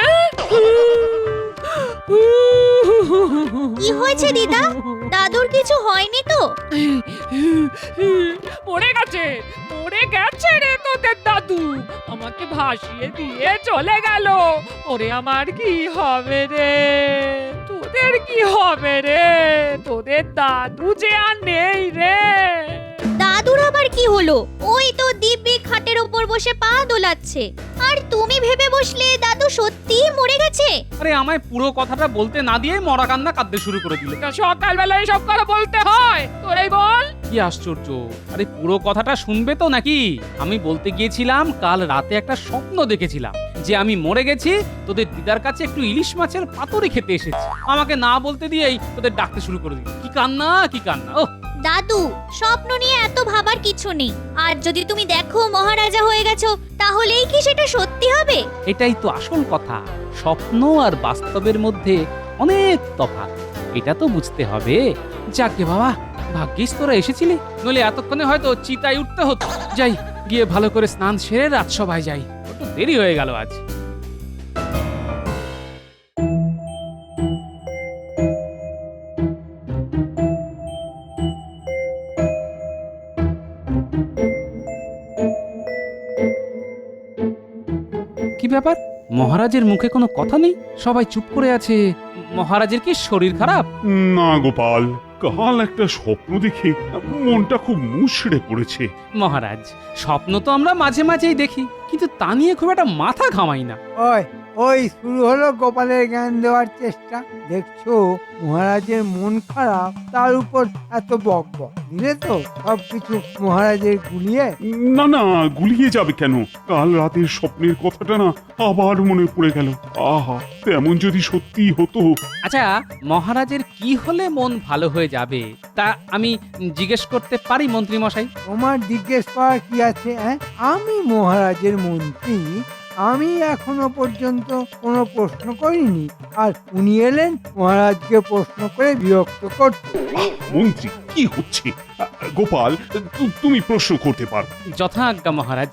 কি হয়েছে দিদা? দাদুর কিছু হয়নি তো? মরে গেছে, মরে গেছে রে তোদের দাদু, আমাকে ভাসিয়ে দিয়ে চলে গেল। ওরে আমার কি হবে রে? তোদের কি হবে রে? তোদের দাদু যে আর নেই রে। দাদুর আবার কি হলো? ওই তো দিব্যি খাটের উপর বসে পা দোলাচ্ছে, আর তুমি ভেবে বসলে দাদু সত্যিই মরে গেছে। আরে আমায় পুরো কথাটা বলতে না দিয়ে মরা কান্না কাঁদতে শুরু করে দিলে। সকালবেলায় সব কথা বলতে হয়, তোরাই বল। কি আশ্চর্য! আরে পুরো কথাটা শুনবে তো নাকি? আমি বলতে গিয়েছিলাম, কাল রাতে একটা স্বপ্ন দেখেছিলাম যে আমি মরে গেছি, তোদের দিদার কাছে একটু ইলিশ মাছের পাতুরি খেতে এসেছি। আমাকে না বলতে দিয়েই তোদের ডাকতে শুরু করে দিল। কি কান্না, কি কান্না! ও দাদু, স্বপ্ন নিয়ে এত ভাবার কিছু নেই। আর যদি তুমি দেখো মহারাজা হয়ে গেছো, তাহলেই কি সেটা সত্যি হবে? এটাই তো আসল কথা। স্বপ্ন আর বাস্তবের মধ্যে অনেক তফাৎ, এটা তো বুঝতে হবে। যাকে বাবা, ভাগ্যিস তোরা এসেছিলি, নইলে এতক্ষণে হয়তো চিতায় উঠতে হতো। যাই, গিয়ে ভালো করে স্নান সেরে রাজসভায় যাই, একটু দেরি হয়ে গেল আজ। কি ব্যাপার? মহারাজের মুখে কোনো কথা নেই, সবাই চুপ করে আছে। মহারাজের কি শরীর খারাপ? না গোপাল, কাল একটা স্বপ্ন দেখে মনটা খুব মুষড়ে পড়েছে। মহারাজ, স্বপ্ন তো আমরা মাঝে মাঝেই দেখি, কিন্তু তা নিয়ে খুব একটা মাথা ঘামাই না। ওই শুরু হলো গোপালের জ্ঞান দেওয়ার চেষ্টা। দেখছো মহারাজের মন খারাপ, তার উপর এত বক বক দিলে তো সবকিছু মহারাজের গুলিয়ে। না না, গুলিয়ে যাবে কেন? কাল রাতের স্বপ্নের কথাটা না আবার মনে পড়ে গেল। আহা, তেমন যদি সত্যি হতো। আচ্ছা, মহারাজের কি হলে মন ভালো হয়ে যাবে তা আমি জিজ্ঞেস করতে পারি মন্ত্রী মশাই? তোমার জিজ্ঞেস করার কি আছে? আমি মহারাজের মন্ত্রী, আমি এখনো পর্যন্ত কোনো প্রশ্ন করিনি, আর উনি এলেন মহারাজকে প্রশ্ন করে বিরক্ত করতে। মন্ত্রী, কি হচ্ছে? গোপাল, তুমি প্রশ্ন করতে পারো। যথাজ্ঞা মহারাজ।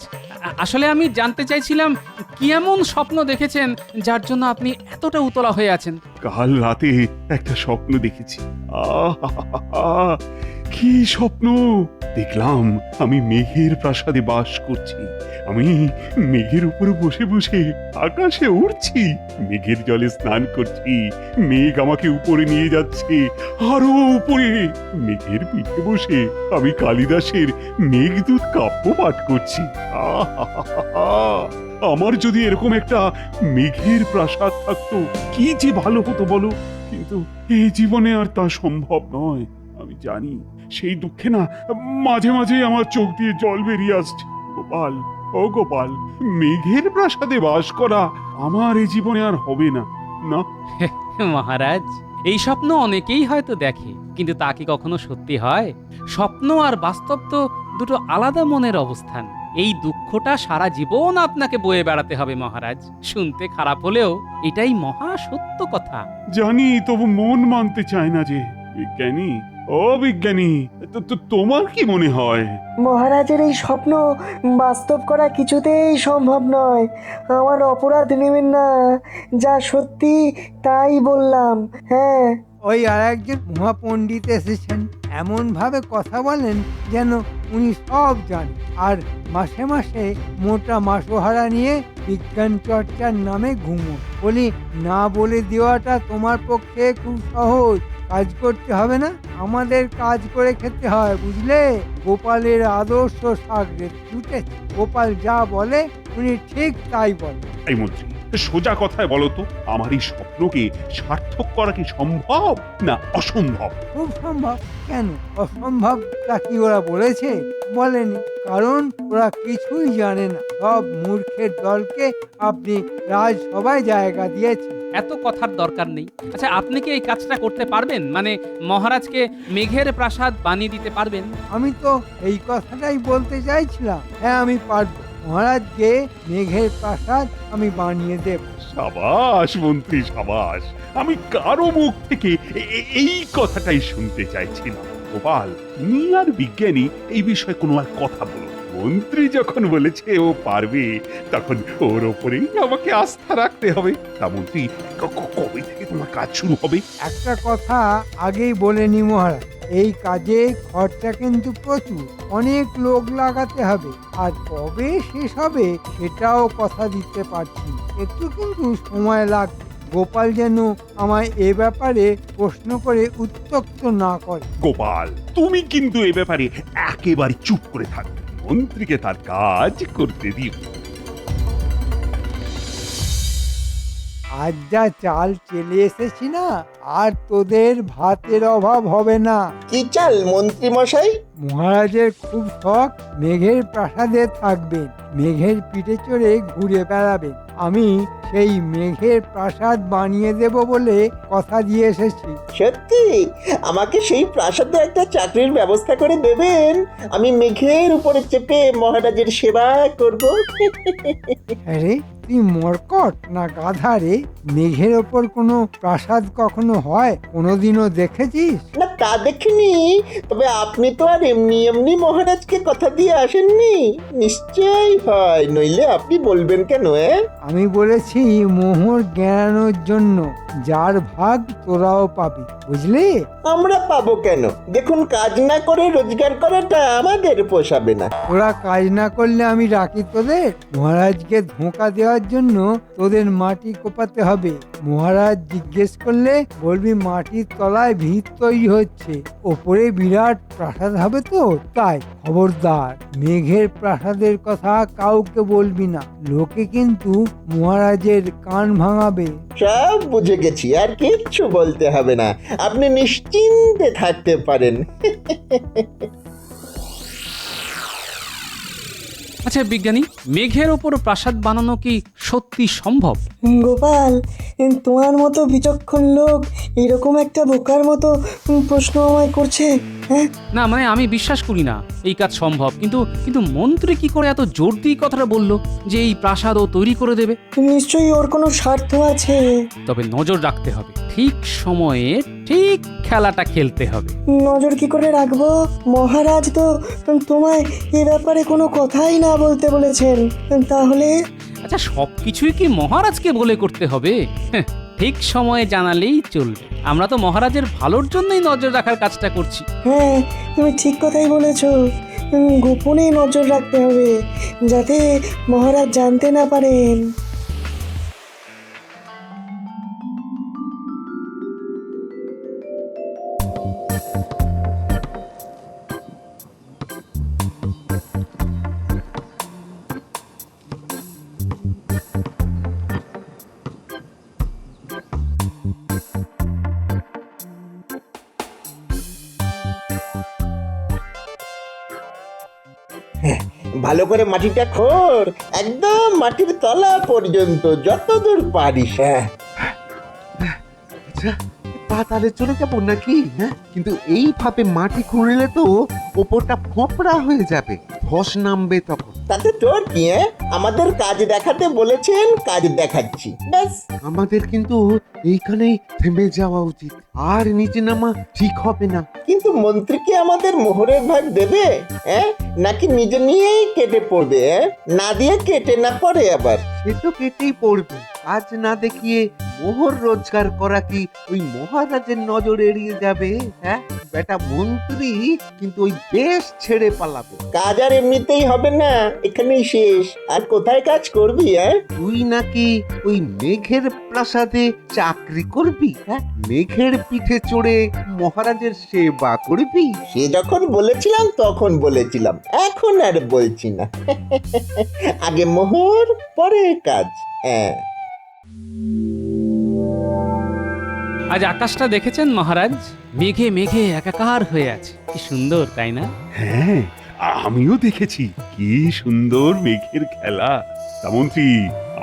আসলে আমি জানতে চাইছিলাম কি এমন স্বপ্ন দেখেছেন যার জন্য আপনি এতটা উতলা হয়ে আছেন। কাল রাতে একটা স্বপ্ন দেখেছি। আহা! কি স্বপ্ন দেখলাম! আমি মেঘের প্রাসাদে বাস করছি। আমি মেঘের উপরে বসে বসে আকাশে উড়ছি, মেঘের জলে স্নান করছি, মেঘ আমাকে উপরে নিয়ে যাচ্ছে, আরো উপরে। মেঘের পিঠে বসে আমি কালিদাসের মেঘদূত কাব্য পাঠ করছি। আহা! আমার যদি এরকম একটা মেঘের প্রাসাদ থাকতো কি যে ভালো হতো বলো, কিন্তু এই জীবনে আর তা সম্ভব নয়। আমি জানি সেই দুঃখে না মাঝে মাঝে আমার চোখ দিয়ে জল বেরিয়ে আসছে। গোপাল, ও গোপাল, মেঘের প্রাসাদে বাস করা আমার এই জীবনে আর হবে না। না মহারাজ, এই স্বপ্ন অনেকেই হয়তো দেখে, কিন্তু তা কি কখনো সত্যি হয়? স্বপ্ন আর বাস্তব তো দুটো আলাদা মনের অবস্থান। এই দুঃখটা সারা জীবন আপনাকে বয়ে বেড়াতে হবে মহারাজ। শুনতে খারাপ হলেও এটাই মহা সত্য কথা। জানি, তবু মন মানতে চায় না যে। বিজ্ঞানী, ও বিজ্ঞানী, তোমার কি মনে হয়? মহারাজের এই স্বপ্ন বাস্তব করা কিছুতেই সম্ভব নয়। আমার অপরাধ নেবেন না, যা সত্যি তাই বললাম। হ্যাঁ, ওই আর একজন মহাপণ্ডিত এসেছেন, এমন ভাবে কথা বলেন যেন উনি সব জানেন, আর মাসে মাসে মোটা মাসোহারা নিয়ে বিজ্ঞান চর্চার নামে ঘুমো। বলি, না বলে দেওয়াটা তোমার পক্ষে খুব সহজ। কাজ করতে হবে না, আমাদের কাজ করে খেতে হয়, বুঝলে? গোপালের আদর্শ সাগরে জুটেছে। গোপাল যা বলে উনি ঠিক তাই বলে। এই মন্ত্রী, সোজা কথায় বলো তো, আমার এই স্বপ্নকে সার্থক করা কি সম্ভব না অসম্ভব? খুব সম্ভব। কেন অসম্ভব? তা কি ওরা বলেছে? বলেনি, কারণ ওরা কিছুই জানে না। সব মূর্খের দলকে আপনি রাজসভায় জায়গা দিয়েছেন। এত কথার দরকার নেই। আচ্ছা, আপনি কি এই কাজটা করতে পারবেন? মানে মহারাজকে মেঘের প্রাসাদ বানিয়ে দিতে পারবেন? আমি তো এই কথাটাই বলতে চাইছিলাম। হ্যাঁ, আমি পারবো। মহারাজকে মেঘের প্রাসাদ আমি বানিয়ে দেব। সাবাস মন্ত্রী, সাবাস। আমি কারো মুখ থেকে এই কথাটাই শুনতে চাইছি না। গোপাল, তুমি আর বিজ্ঞানী এই বিষয়ে কোনো আর কথা বলো। মন্ত্রী যখন বলেছে ও পারবে, তখন ওর ওপরেই আমাকে আস্থা রাখতে হবে। তা মন্ত্রী, কবে থেকে তোমার কাজ শুরু হবে? একটা কথা আগেই বলে নি মহারাজ, এই কাজে খরচা কিন্তু প্রচুর, অনেক লোক লাগাতে হবে। আর কবে শেষ হবে সেটাও কথা দিতে পারছি না। একটু কিন্তু সময় লাগবে। গোপাল যেন আমায় এ ব্যাপারে প্রশ্ন করে উত্ত্যক্ত না করে। গোপাল, তুমি কিন্তু এ ব্যাপারে একেবারে চুপ করে থাকবে। মন্ত্রীকে তার কাজ করতে দিও। আজ যা চাল চেলে এসেছি না, আর তোদের ভাতের অভাব হবে না। কি চাল মন্ত্রী মশাই? মহারাজের খুব শখ মেঘের প্রাসাদে থাকবেন, মেঘের পিঠে চড়ে ঘুরে বেড়াবেন। আমি সেই মেঘের প্রাসাদ বানিয়ে দেব বলে কথা দিয়ে এসেছি। সত্যি? আমাকে সেই প্রাসাদে একটা চাকরির ব্যবস্থা করে দেবেন? আমি মেঘের উপরে চেপে মহারাজের সেবা করব। আরে তুই মরকট না গাধা রে? মেঘের ওপর কোনো প্রাসাদ কখনো হয়? কোনোদিনও দেখেছিস? না, তা দেখিনি। তবে আপনি তো আর এমনি এমনি মহারাজকে কথা দিয়ে আসেননি। নিশ্চয়ই হয়, নইলে আপনি বলবেন কেন? আমি বলেছি মোহর জ্ঞানোর জন্য। যার ভাগ তোরাও পাবি, বুঝলি? আমরা পাবো কেন? দেখুন, কাজ না করে রোজগার করাটা আমাদের পোষাবে না। তোরা কাজ না করলে আমি রাখি তোদের? মহারাজকে ধোঁকা দেওয়ার জন্য তোদের মাটি কোপাতে হবে। মহারাজ জিজ্ঞেস করলে বলবি মাটির তলায় ভিত তৈরি হচ্ছে, ওপরে বিরাট প্রাসাদ হবে তো তাই। খবরদার, মেঘের প্রাসাদের কথা কাউকে বলবি না, লোকে কিন্তু মহারাজের কান ভাঙাবে। সব বুঝে গেছি, আর কিচ্ছু বলতে হবে না। আপনি নিশ্চিন্তে থাকতে পারেন। আচ্ছা বিজ্ঞানী, মেঘের ওপর প্রাসাদ বানানো কি সত্যি সম্ভব? গোপাল, তোমার মতো বিচক্ষণ লোক এরকম একটা বোকার মতো প্রশ্ন আমায় করছে, হ্যাঁ? না মানে আমি বিশ্বাস করি না এই কাজ সম্ভব, কিন্তু কিন্তু মন্ত্রী কি করে এত জোর দিয়ে কথাটা বললো যে এই প্রাসাদ ও তৈরি করে দেবে? নিশ্চয়ই ওর কোনো স্বার্থ আছে। তবে নজর রাখতে হবে, ঠিক সময়ে ঠিক খেলাটা খেলতে হবে। নজর কি করে রাখবো? মহারাজ তো তোমায় এ ব্যাপারে কোনো কথাই না বলতে বলেছেন। তাহলে আচ্ছা, সবকিছুই কি মহারাজকে বলে করতে হবে? হ্যাঁ, ঠিক সময়ে জানালেই চলবে। আমরা তো মহারাজের ভালোর জন্যই নজর রাখার কাজটা করছি। হ্যাঁ, তুমি ঠিক কথাই বলেছ। গোপনে নজর রাখতে হবে যাতে মহারাজ জানতে না পারেন। ভালো করে মাটিটা খোঁড়, একদম মাটির তলা পর্যন্ত যতদূর পারিস। হ্যাঁ, আচ্ছা, পাতালে চলে যাবো নাকি? হ্যাঁ, কিন্তু এইভাবে মাটি খুঁড়লে তো ওপরটা ফোঁপড়া হয়ে যাবে, ধস নামবে তখন। তাতে তোর কি? আমাদের কাজ দেখাতে বলেছেন, কাজ দেখাচ্ছি, ব্যাস। আমাদের কিন্তু এইখানেই থেমে যাওয়া উচিত, আর নিচে নামা ঠিক হবে না। কিন্তু মন্ত্রী কি আমাদের মোহরের ভাগ দেবে? নাকি নিজে নিয়েই কেটে পড়বে? না দিয়ে কেটে না পড়ে আবার? সে তো কেটেই পড়বে। কাজ না দেখিয়ে মোহর রোজগার করা কি ওই মহারাজের নজর এড়িয়ে যাবে? হ্যাঁ, বেটা মন্ত্রী কিন্তু ওই দেশ ছেড়ে পালাবে। কাজ আর এমনিতেই হবে না, এখানেই শেষ। আর কোথায় কাজ করবি? তুই নাকি ওই মেঘের প্রাসাদে চাকরি করবি? হ্যাঁ, মেঘের পিঠে চড়ে মহারাজের সেবা করবি? সে যখন বলেছিলাম তখন বলেছিলাম, এখন আর বলছি না। আগে মোহর, পরে কাজ। হ্যাঁ। আজ আকাশটা দেখেছেন মহারাজ? মেঘে মেঘে একাকার হয়ে আছে, কি সুন্দর তাই না? হ্যাঁ, আমিও দেখেছি, কি সুন্দর মেঘের খেলা। তা মন্ত্রী,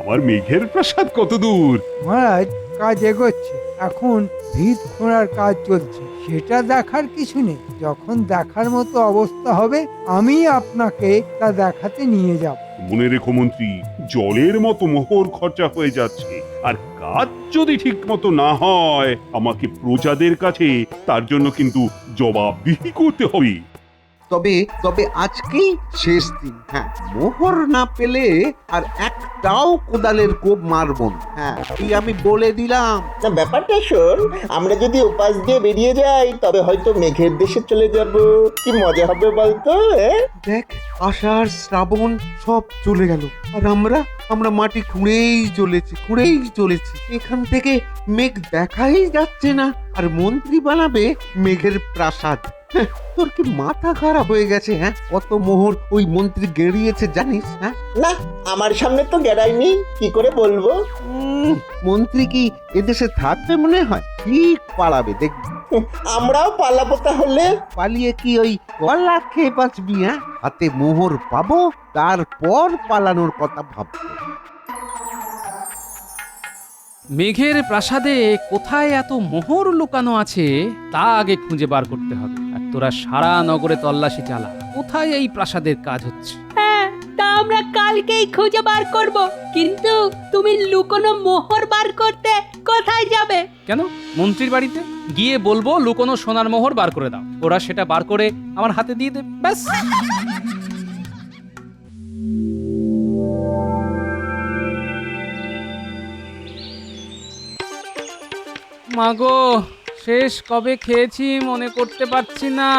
আমার মেঘের প্রাসাদ কত দূর? মহারাজ, কাজ এগোচ্ছে। এখন ভিত খোঁড়ার কাজ চলছে, সেটা দেখার কিছু নেই। যখন দেখার মতো অবস্থা হবে আমি আপনাকে তা দেখাতে নিয়ে যাব। মনে রেখো মন্ত্রী, জলের মতো মোহর খরচা হয়ে যাচ্ছে, আর কাজ যদি ঠিক মতো না হয় আমাকে প্রজাদের কাছে তার জন্য কিন্তু জবাবদিহি করতে হবে। তবে তবে আজকেই শেষ দিন। হ্যাঁ, মোহর না পেলে আর একটাও কোদালের কোপ মারব না। হ্যাঁ, এই আমি বলে দিলাম। না, ব্যাপারটা শোন, আমরা যদি উপাস দিয়ে বেরিয়ে যাই তবে হয়তো মেঘের দেশে চলে যাব। কি মজা হবে বলতো? দেখ, আষাঢ় শ্রাবণ সব চলে গেল, আর আমরা মাটি খুঁড়েই চলেছি। এখান থেকে মেঘ দেখাই যাচ্ছে না, আর মন্ত্রী বানাবে মেঘের প্রাসাদ। তোর কি মাথা খারাপ হয়ে গেছে? হ্যাঁ, কত মোহর ওই মন্ত্রী গেড়িয়েছে জানিস? হ্যাঁ, না, আমার সামনে তো গেড়াইনি, কি করে বলবো? মন্ত্রী কি এদেশে থাকবে মনে হয়? ঠিক পালাবে দেখবি। আমরাও পালাবো তাহলে। পালিয়ে কি ওই গলা খেয়ে বাঁচবি? হ্যাঁ, হাতে মোহর পাবো, তারপর পালানোর কথা ভাববো। মেঘের প্রাসাদে কোথায় এত মোহর লুকানো আছে তা আগে খুঁজে বার করতে হবে। আর তোরা সারা নগরে তল্লাশি চালা, কোথায় এই প্রাসাদের কাজ হচ্ছে। হ্যাঁ, তা আমরা কালকেই খুঁজে বার করব। কিন্তু তুমি লুকোনো মোহর বার করতে কোথায় যাবে? কেন, মন্ত্রীর বাড়িতে গিয়ে বলবো লুকোনো সোনার মোহর বার করে দাও, ওরা সেটা বার করে আমার হাতে দিয়ে দেবে, ব্যাস। মাগো, শেষ কবে খেয়েছি মনে করতে পারছি না,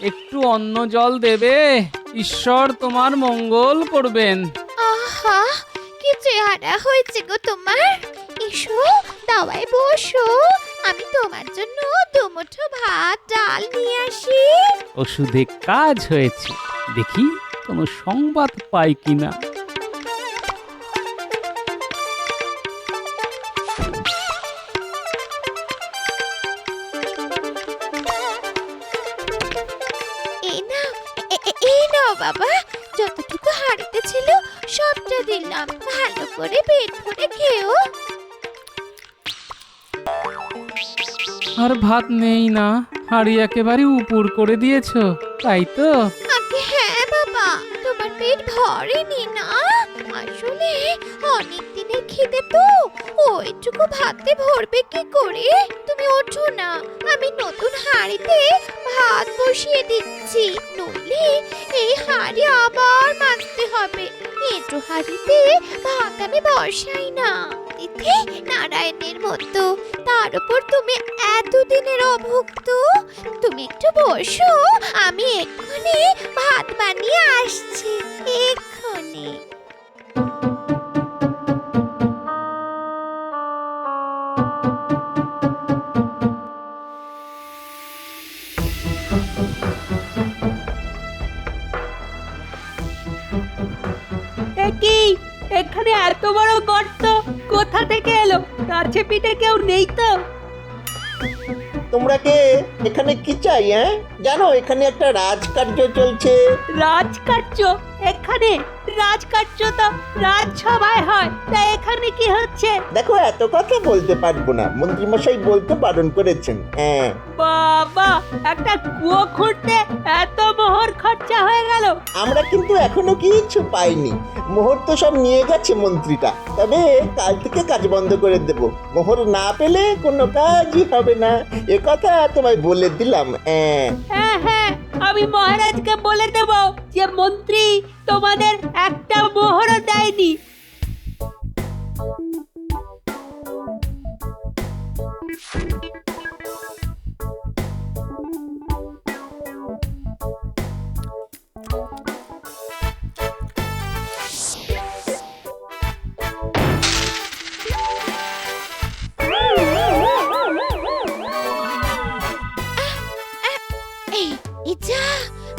একটু অন্ন জল দেবে? ঈশ্বর তোমার মঙ্গল করবেন। আহা, কি চেহারা হয়েছে গো তোমার! এসো, দাওয়ায় বসো, আমি তোমার জন্য দুমুঠো ভাত ডাল নিয়ে আসি। ওষুধে কাজ হয়েছে, দেখি কোনো সংবাদ পাই কিনা। এই নাও বাবা, যতটুকু হাড়িতে ছিল সবটা দিলাম, ভালো করে পেট ভরে খেও। আর ভাত নেই না, হাড়ি একেবারে উপর করে দিয়েছো, তাই তো? আগে হ্যাঁ বাবা, তোমার পেট ভরেনি না? আসলে অনেক দিনের খিদে তো, ওইটুকু ভাতে ভরবে কি করে? তুমি ওঠো না, আমি নতুন হাঁড়িতে ভাত বসিয়ে দিচ্ছি, নইলে এই হাঁড়ি আবার মাজতে হবে। এঁটো হাঁড়িতে ভাত আমি বসাই না, তিথি নারায়ণের মতো, তার উপর তুমি এতদিনের অভুক্ত। তুমি একটু বসো, আমি এক্ষুনি ভাত বানিয়ে আসছি, এক্ষুনি। কি এখানে এত বড় গর্ত কোথা থেকে এলো? কাছে পিঠে কেউ নেই তো? তোমরা কে? এখানে কি চাই? হ্যাঁ, জানো এখানে একটা রাজকার্য চলছে। রাজকার্য? এখানে রাজকার্য তো রাজসভায় হয়, তা এখানে কি হচ্ছে? দেখো, এত কথা বলতে পারবো না, মন্ত্রীমশাই বলতে বারণ করেছেন। হ্যাঁ। বাবা, একটা কুয়ো খুঁড়তে এত মোহর খরচা হয়ে গেল। আমরা কিন্তু এখনো কিছু পাইনি, মোহর তো সব নিয়ে গেছে মন্ত্রীটা। তবে কাল থেকে কাজ বন্ধ করে দেব, মোহর না পেলে কোনো কাজই হবে না, এ কথা তোমায় বলে দিলাম। হ্যাঁ হ্যাঁ হ্যাঁ, আমি মহারাজকে বলে দেব যে মন্ত্রী তোমাদের একটা মোহরও দেয়নি।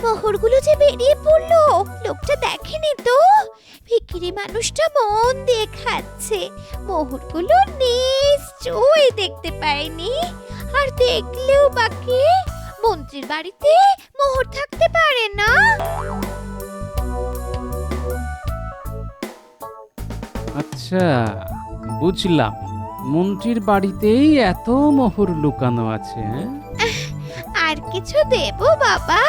মোহরগুলো যে বেরিয়ে পড়লো, লোকটা দেখেনি তো? ভিখিরি মানুষটা মন দিয়ে খাচ্ছে, মোহরগুলো নিশ্চয়ই দেখতে পায়নি। আর দেখলেও বাকি, মন্ত্রীর বাড়িতে মোহর থাকতে পারে না। আচ্ছা, বুঝলাম, মন্ত্রীর বাড়িতেই এত মোহর লুকানো আছে। আর কিছু দেবো বাবা?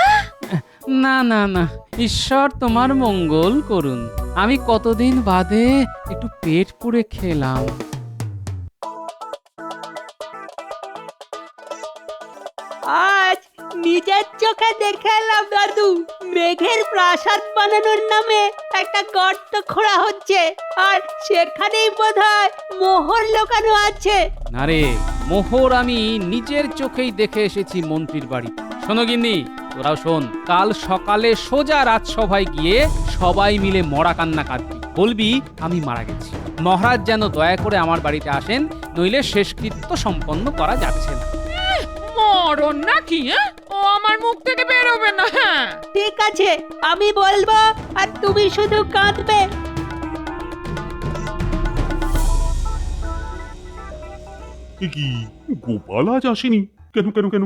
না না না, ঈশ্বর তোমার মঙ্গল করুন। আমি কতদিন বাদে একটু পেট পুড়ে খেলাম। আজ নিজের চোখে দেখে এলাম দাদু, মেঘের প্রাসাদ বানানোর নামে একটা গর্ত খোঁড়া হচ্ছে, আর সেখানেই বোধহয় মোহর লুকানো আছে। না রে, মোহর আমি নিজের চোখেই দেখে এসেছি মন্ত্রীর বাড়ি। শোনো গিন্নি, তোরাও শোন, কাল সকালে সোজা রাজসভায় গিয়ে সবাই মিলে মরা কান্না কাঁদবি, বলবি আমি মারা গেছি। মহারাজ যেন দয়া করে আমার বাড়িতে আসেন, নইলে শেষকৃত্য সম্পন্ন করা যাচ্ছে না। মরণ নাকি? ও আমার মুখ থেকে বেরোবে না। হ্যাঁ ঠিক আছে, আমি বলবো আর তুমি শুধু কাঁদবে। কি গোপাল আজ আসেনি? কেন কেন কেন?